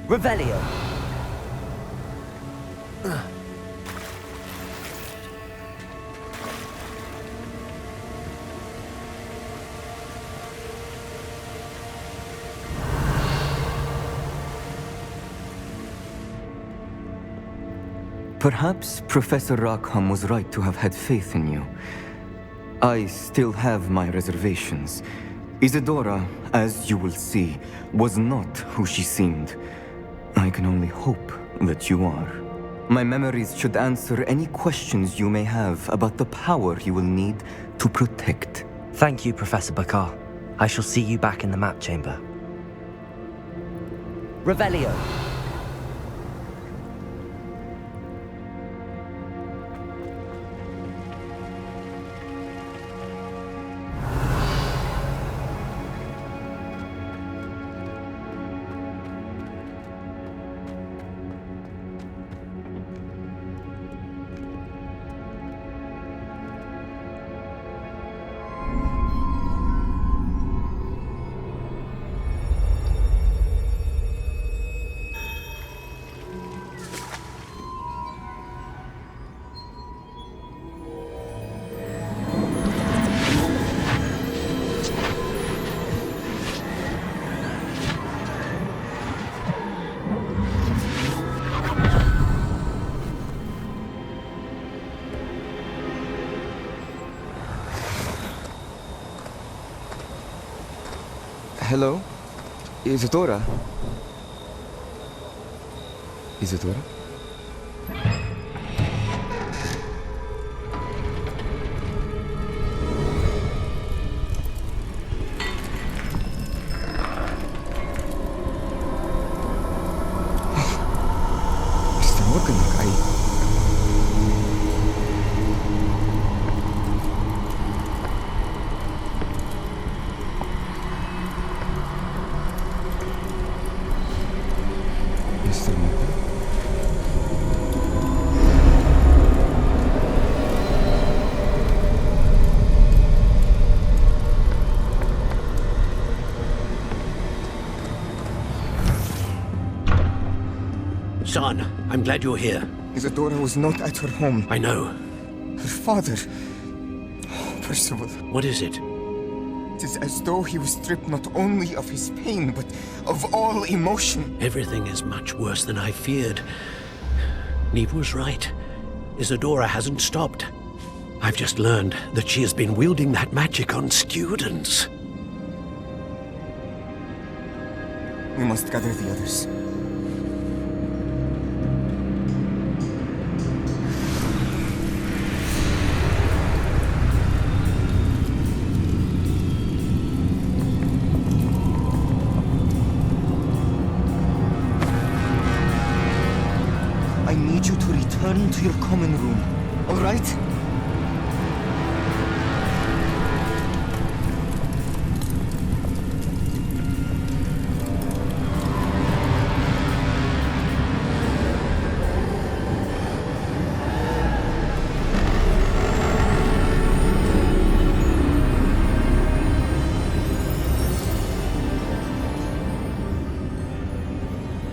Revelio. Perhaps Professor Rackham was right to have had faith in you. I still have my reservations. Isadora, as you will see, was not who she seemed. I can only hope that you are. My memories should answer any questions you may have about the power you will need to protect. Thank you, Professor Bakar. I shall see you back in the map chamber. Revelio. Hello? Isadora? Isadora? Basta huwag ka nakain. Mr. Morgan? Son, I'm glad you're here. Isadora was not at her home. I know. Her father... Oh, Percival. What is it? It is as though he was stripped not only of his pain, but of all emotion. Everything is much worse than I feared. Neve was right. Isadora hasn't stopped. I've just learned that she has been wielding that magic on students. We must gather the others. I need you to return to your common room, all right?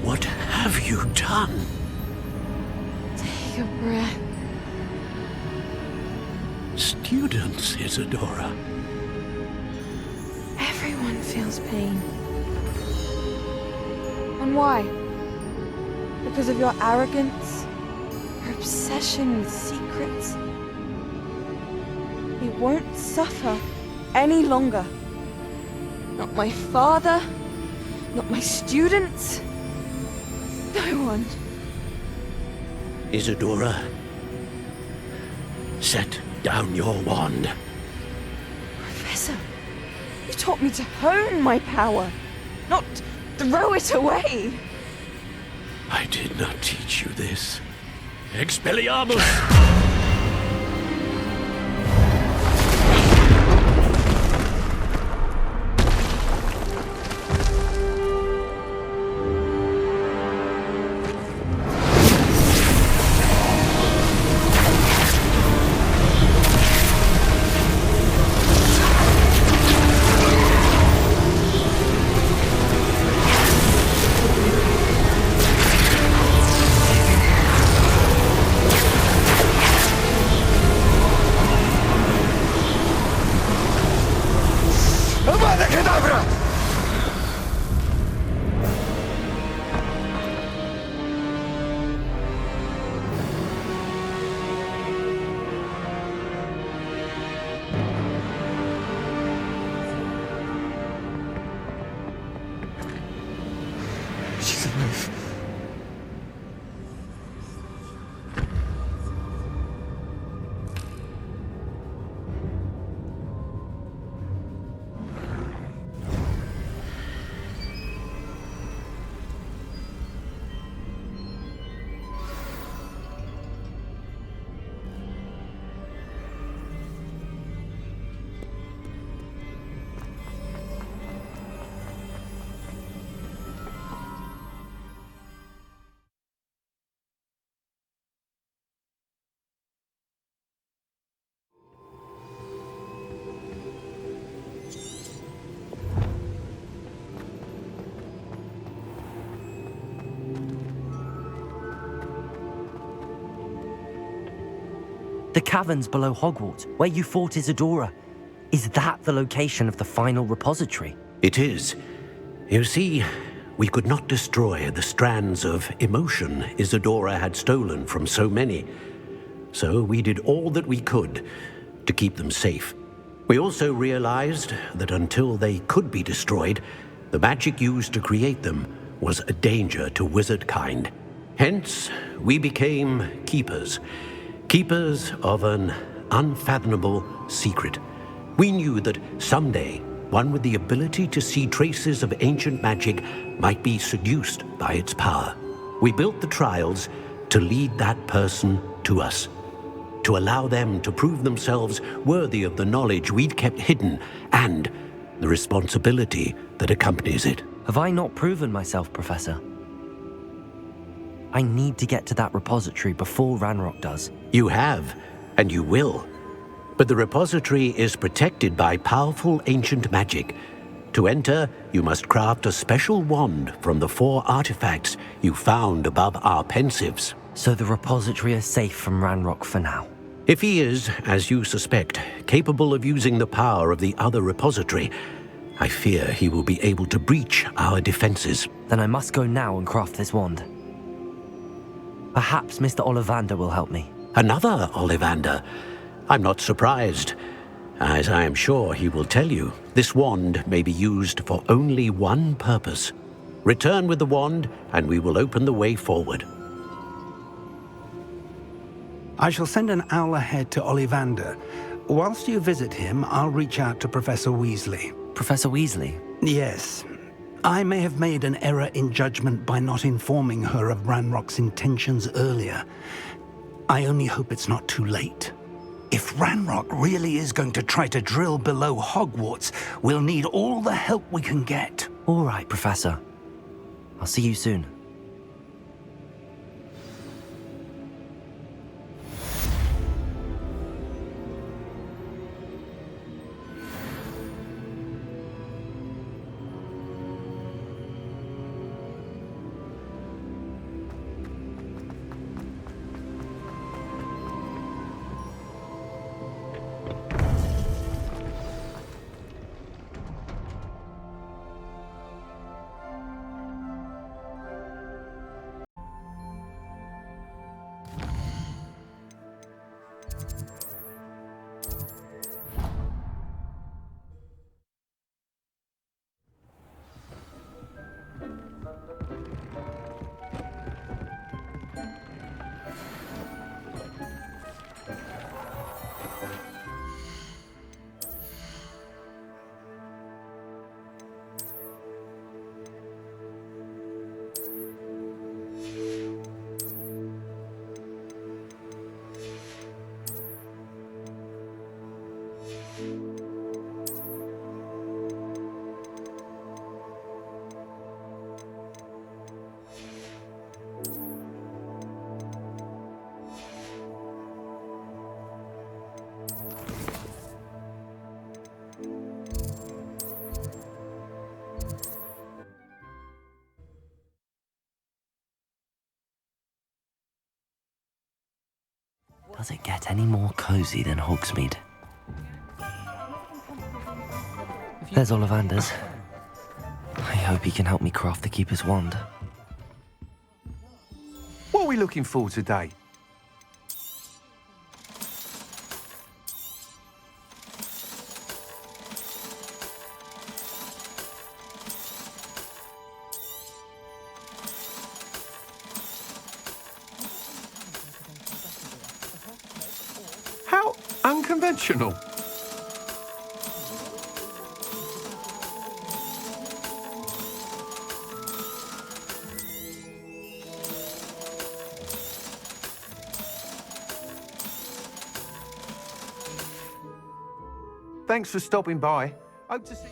What have you done? Take a breath. Students, Isadora. Everyone feels pain. And why? Because of your arrogance? Your obsession with secrets? We won't suffer any longer. Not my father, not my students, no one. Isadora, set down your wand. Professor, you taught me to hone my power, not throw it away. I did not teach you this. Expelliarmus! She's alive. The caverns below Hogwarts, where you fought Isadora. Is that the location of the final repository? It is. You see, we could not destroy the strands of emotion Isadora had stolen from so many. So we did all that we could to keep them safe. We also realized that until they could be destroyed, the magic used to create them was a danger to wizard kind. Hence, we became keepers. Keepers of an unfathomable secret. We knew that someday, one with the ability to see traces of ancient magic might be seduced by its power. We built the trials to lead that person to us, to allow them to prove themselves worthy of the knowledge we'd kept hidden and the responsibility that accompanies it. Have I not proven myself, Professor? I need to get to that repository before Ranrock does. You have, and you will. But the repository is protected by powerful ancient magic. To enter, you must craft a special wand from the 4 artifacts you found above our pensives. So the repository is safe from Ranrock for now. If he is, as you suspect, capable of using the power of the other repository, I fear he will be able to breach our defenses. Then I must go now and craft this wand. Perhaps Mr. Ollivander will help me. Another Ollivander? I'm not surprised. As I am sure he will tell you, this wand may be used for only one purpose. Return with the wand, and we will open the way forward. I shall send an owl ahead to Ollivander. Whilst you visit him, I'll reach out to Professor Weasley. Professor Weasley? Yes. I may have made an error in judgment by not informing her of Ranrock's intentions earlier. I only hope it's not too late. If Ranrock really is going to try to drill below Hogwarts, we'll need all the help we can get. All right, Professor. I'll see you soon. Does it get any more cozy than Hogsmeade? There's Ollivander's. I hope he can help me craft the Keeper's wand. What are we looking for today? How unconventional. Thanks for stopping by. Hope to see you.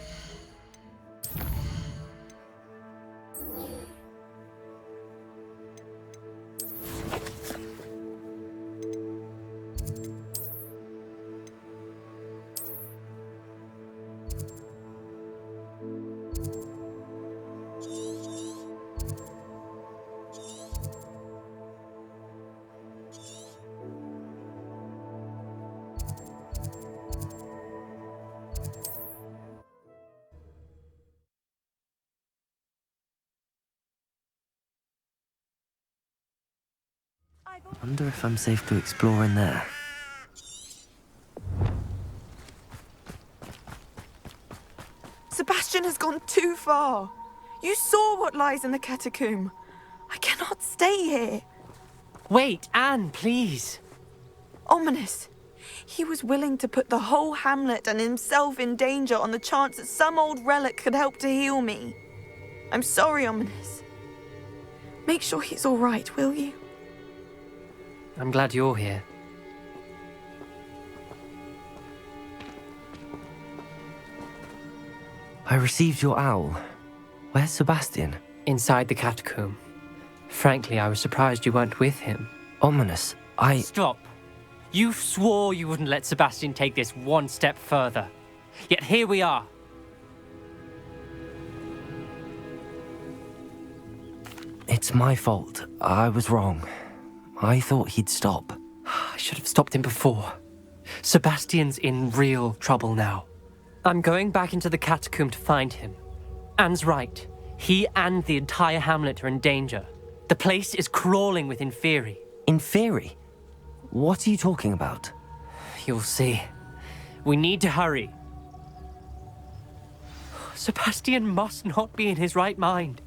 Wonder if I'm safe to explore in there. Sebastian has gone too far. You saw what lies in the catacomb. I cannot stay here. Wait, Anne, please. Ominous. He was willing to put the whole hamlet and himself in danger on the chance that some old relic could help to heal me. I'm sorry, Ominous. Make sure he's all right, will you? I'm glad you're here. I received your owl. Where's Sebastian? Inside the catacomb. Frankly, I was surprised you weren't with him. Ominous, Stop. You swore you wouldn't let Sebastian take this one step further. Yet here we are. It's my fault. I was wrong. I thought he'd stop. I should have stopped him before. Sebastian's in real trouble now. I'm going back into the catacomb to find him. Anne's right. He and the entire hamlet are in danger. The place is crawling with Inferi. Inferi? What are you talking about? You'll see. We need to hurry. Sebastian must not be in his right mind.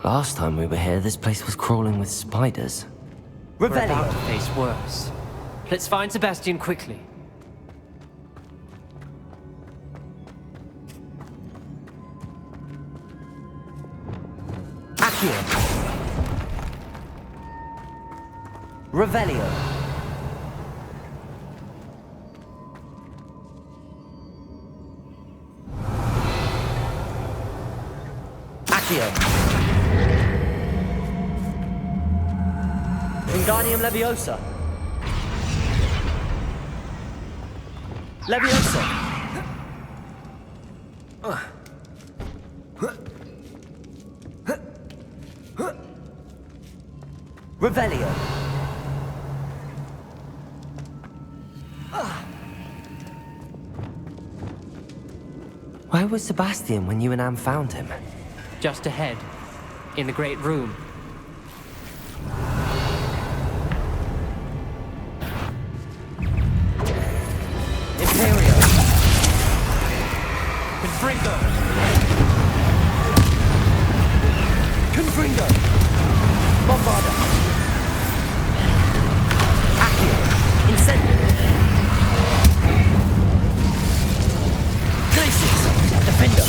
Last time we were here, this place was crawling with spiders. We're about to face worse. Let's find Sebastian quickly. Accio! Revelio! Accio! Wingardium Leviosa. Leviosa. Revelio. Where was Sebastian when you and Anne found him? Just ahead, in the Great Room. Confringo! Bombarda! Accio! Incendio! Glacius! Defender!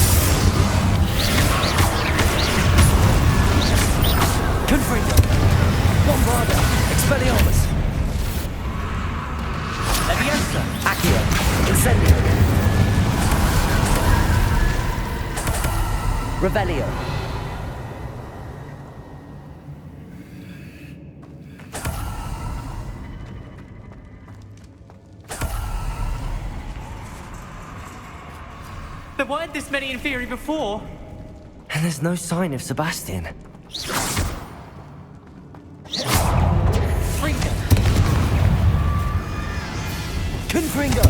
Confringo! Bombarda! Expelliarmus! Leviosa! Accio! Incendio! Revelio. There weren't this many Inferi before. And there's no sign of Sebastian. Fringo! Confringo!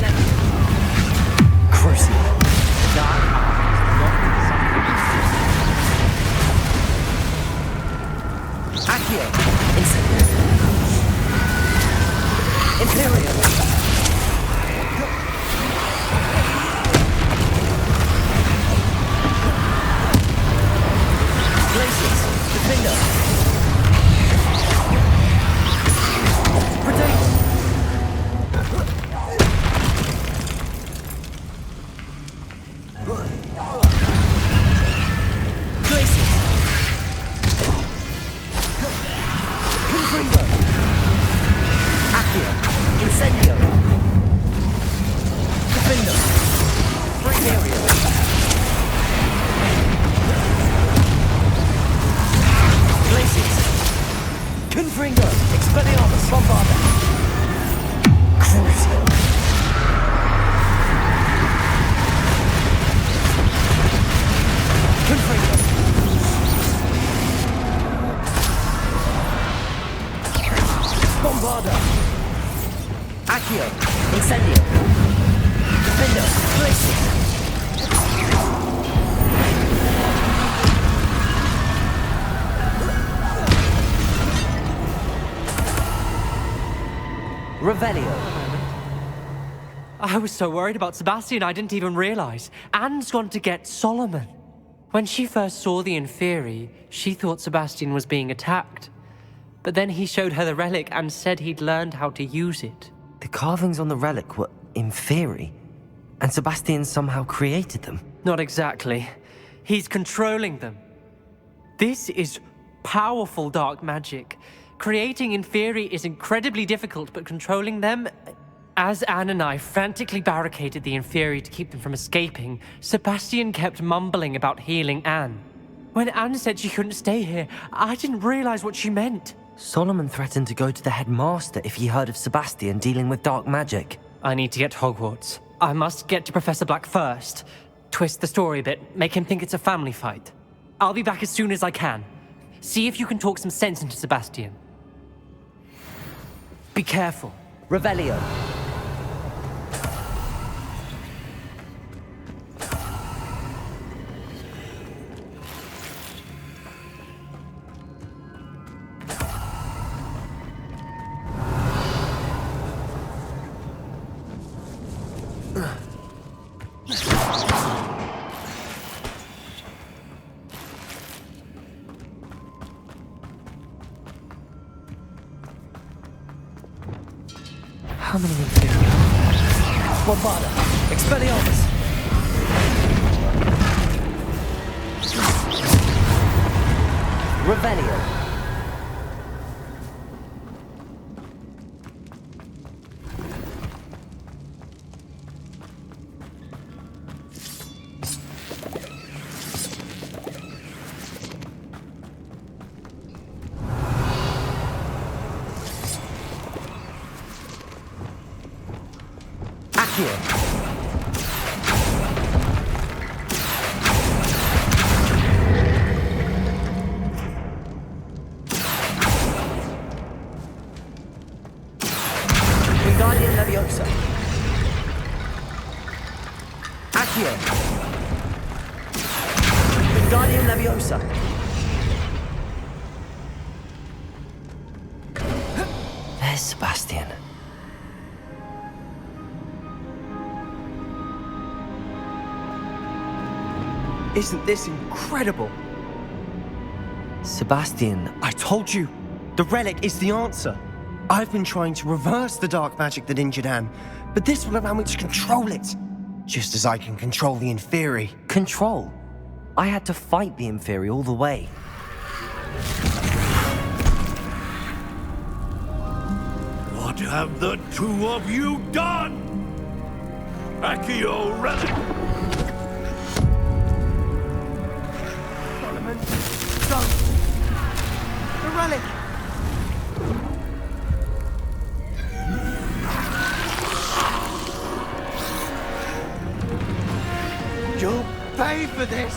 Crucible. Dark Accio! Incendio! Imperium! Glacius! Defender! Protect! Glacius! Confringo! Accio! Incendio! Defender! Imperium! Glacius! Confringo! Expelliarmus! Bombarda! Crucial! Confringo! Bombarda! Accio! Incendio! Defender! Glacius! Revelio. I was so worried about Sebastian I didn't even realize. Anne's gone to get Solomon. When she first saw the Inferi, she thought Sebastian was being attacked. But then he showed her the relic and said he'd learned how to use it. The carvings on the relic were Inferi, and Sebastian somehow created them. Not exactly. He's controlling them. This is powerful dark magic. Creating Inferi is incredibly difficult, but controlling them... As Anne and I frantically barricaded the inferi to keep them from escaping, Sebastian kept mumbling about healing Anne. When Anne said she couldn't stay here, I didn't realize what she meant. Solomon threatened to go to the headmaster if he heard of Sebastian dealing with dark magic. I need to get to Hogwarts. I must get to Professor Black first. Twist the story a bit, make him think it's a family fight. I'll be back as soon as I can. See if you can talk some sense into Sebastian. Be careful. Revelio. How many inferi? Bombarda. Expelliarmus. Revelio. Wingardium Leviosa. Accio. Wingardium Leviosa. There's Sebastian. Isn't this incredible? Sebastian, I told you, the relic is the answer. I've been trying to reverse the dark magic that injured Anne, but this will allow me to control it. Just as I can control the inferi. Control? I had to fight the inferi all the way. What have the two of you done? Accio relic! Solomon, don't! The relic! You'll pay for this!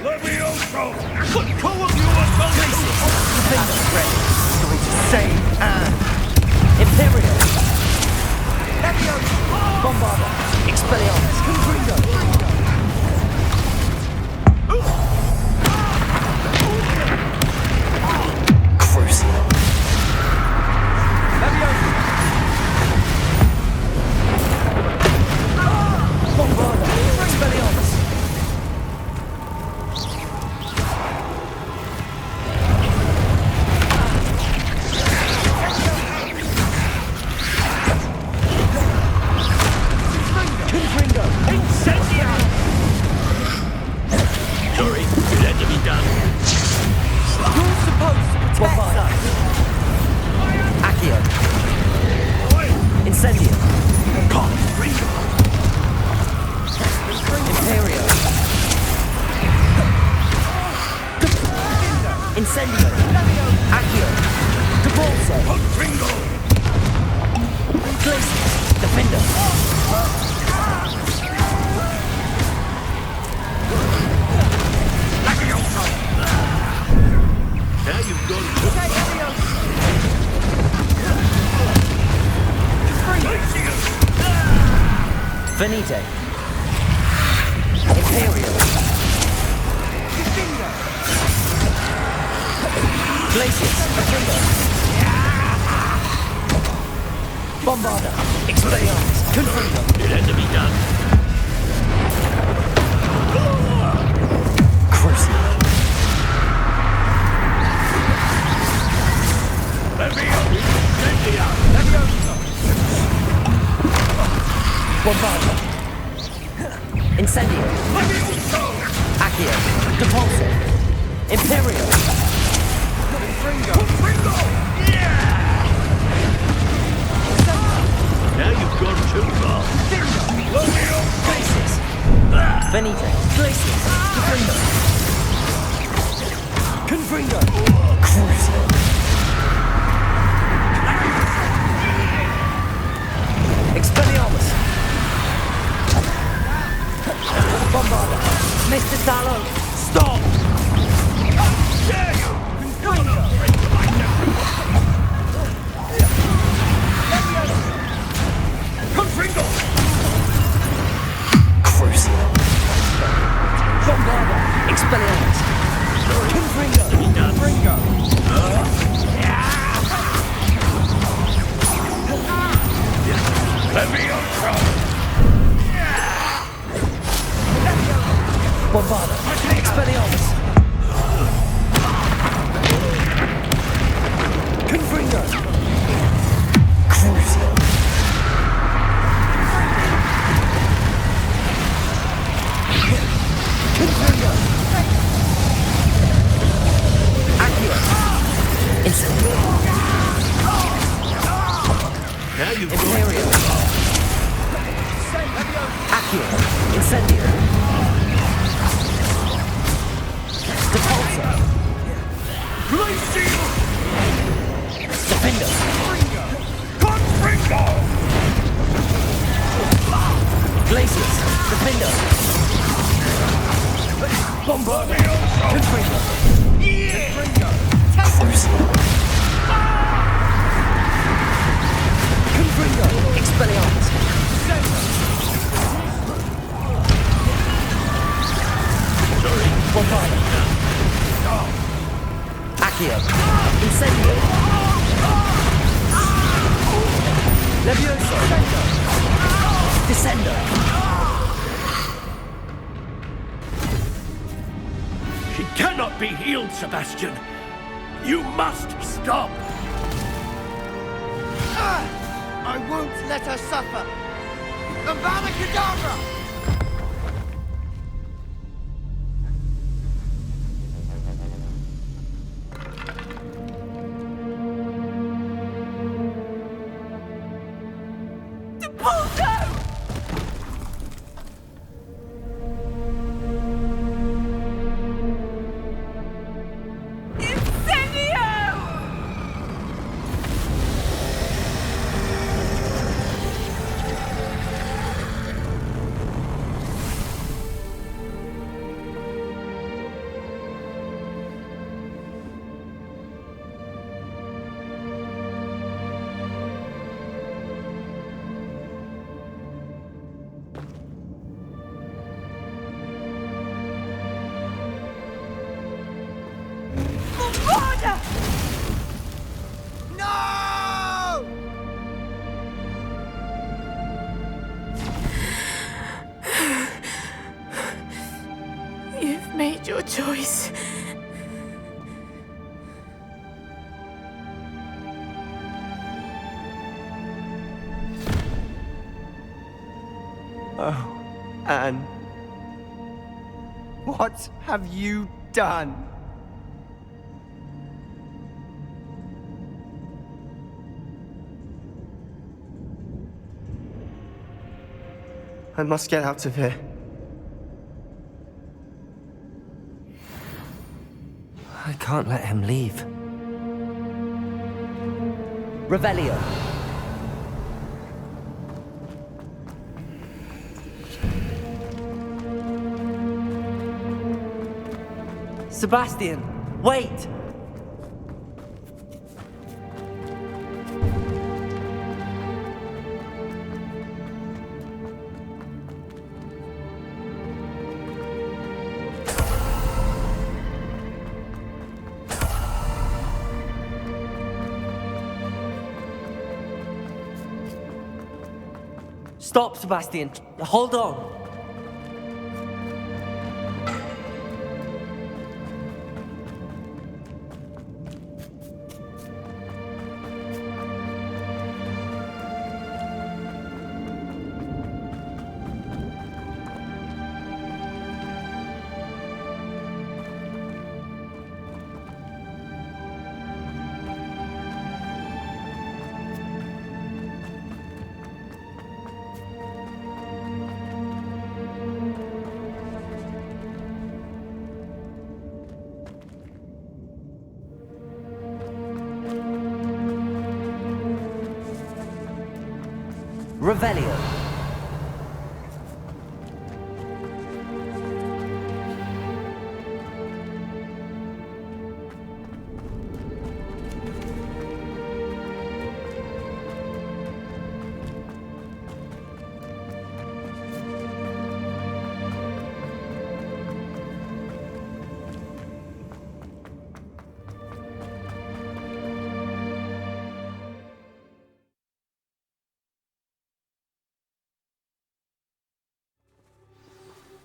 Levioso! The two of you are going Going to save Anne! Imperial. Leviosa. Bombarda. Expelliarmus. Confringo. Crucial. Leviosa. Bombarda. Expelliarmus. Confringo. Incendio. Sorry, it had to be done. You're supposed to protect Bombarda. Accio. Incendio. Confringo. Imperio. Incendio. Accio. Cabolso. Confringo. Glacius. Defender. Now you've got it. Venite. Imperial. Glacius. Defender. Bombarda. Expelliarmus. Confringo. It had to be done. Crucial. Bombarda. Incendio. Accio. Depulso. Imperial. Now you've gone too far. Glacius. Benito. Glacius. Confringo. Confringo. Crucial. Expelliarmus. Bombarda. Mr. Talon. Stop! Dare you! Confringo. Crucial. Bombarda. Expelliarmus. Confringo. Confringo. Leviosa! Bombarda. Expelliarmus. Confringo. Crucial. Confringo. Accio. Incendio. Now you've Imperial. Accio. Incendio. Depulso. Glacial! Defendo. Confringo! Glacius. Defendo. Bombarda. Confringo. Crucial. Confringo. Expelliarmus. Bombarda. Accio. Incendio. Leviosa. Descendo. She cannot be healed, Sebastian. You must stop. I won't let her suffer. Avada Kedavra! You've made your choice. Oh, Anne. What have you done? I must get out of here. I can't let him leave. Revelio. Sebastian, wait! Stop, Sebastian. Hold on. Revelio.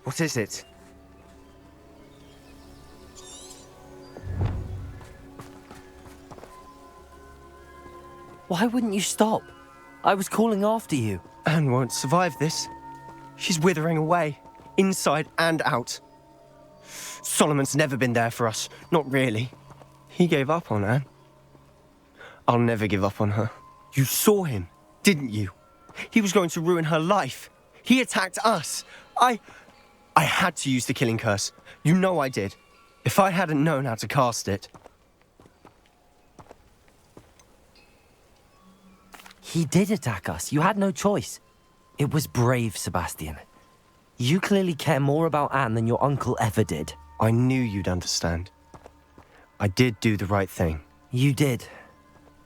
What is it? Why wouldn't you stop? I was calling after you. Anne won't survive this. She's withering away, inside and out. Solomon's never been there for us, not really. He gave up on Anne. I'll never give up on her. You saw him, didn't you? He was going to ruin her life. He attacked us. I had to use the killing curse. You know I did. If I hadn't known how to cast it... He did attack us. You had no choice. It was brave, Sebastian. You clearly care more about Anne than your uncle ever did. I knew you'd understand. I did do the right thing. You did.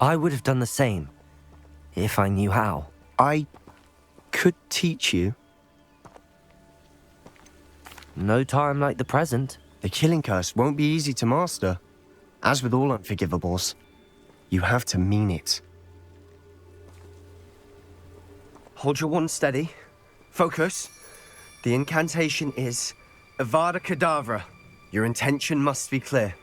I would have done the same, if I knew how. I could teach you. No time like the present. The killing curse won't be easy to master. As with all unforgivables, you have to mean it. Hold your wand steady. Focus. The incantation is Avada Kedavra. Your intention must be clear.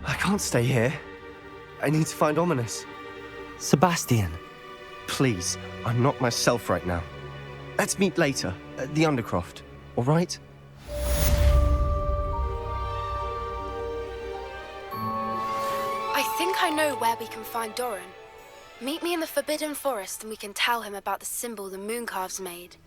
I can't stay here. I need to find Ominous. Sebastian. Please, I'm not myself right now. Let's meet later, at the Undercroft, all right? I think I know where we can find Doran. Meet me in the Forbidden Forest and we can tell him about the symbol the Mooncalves made.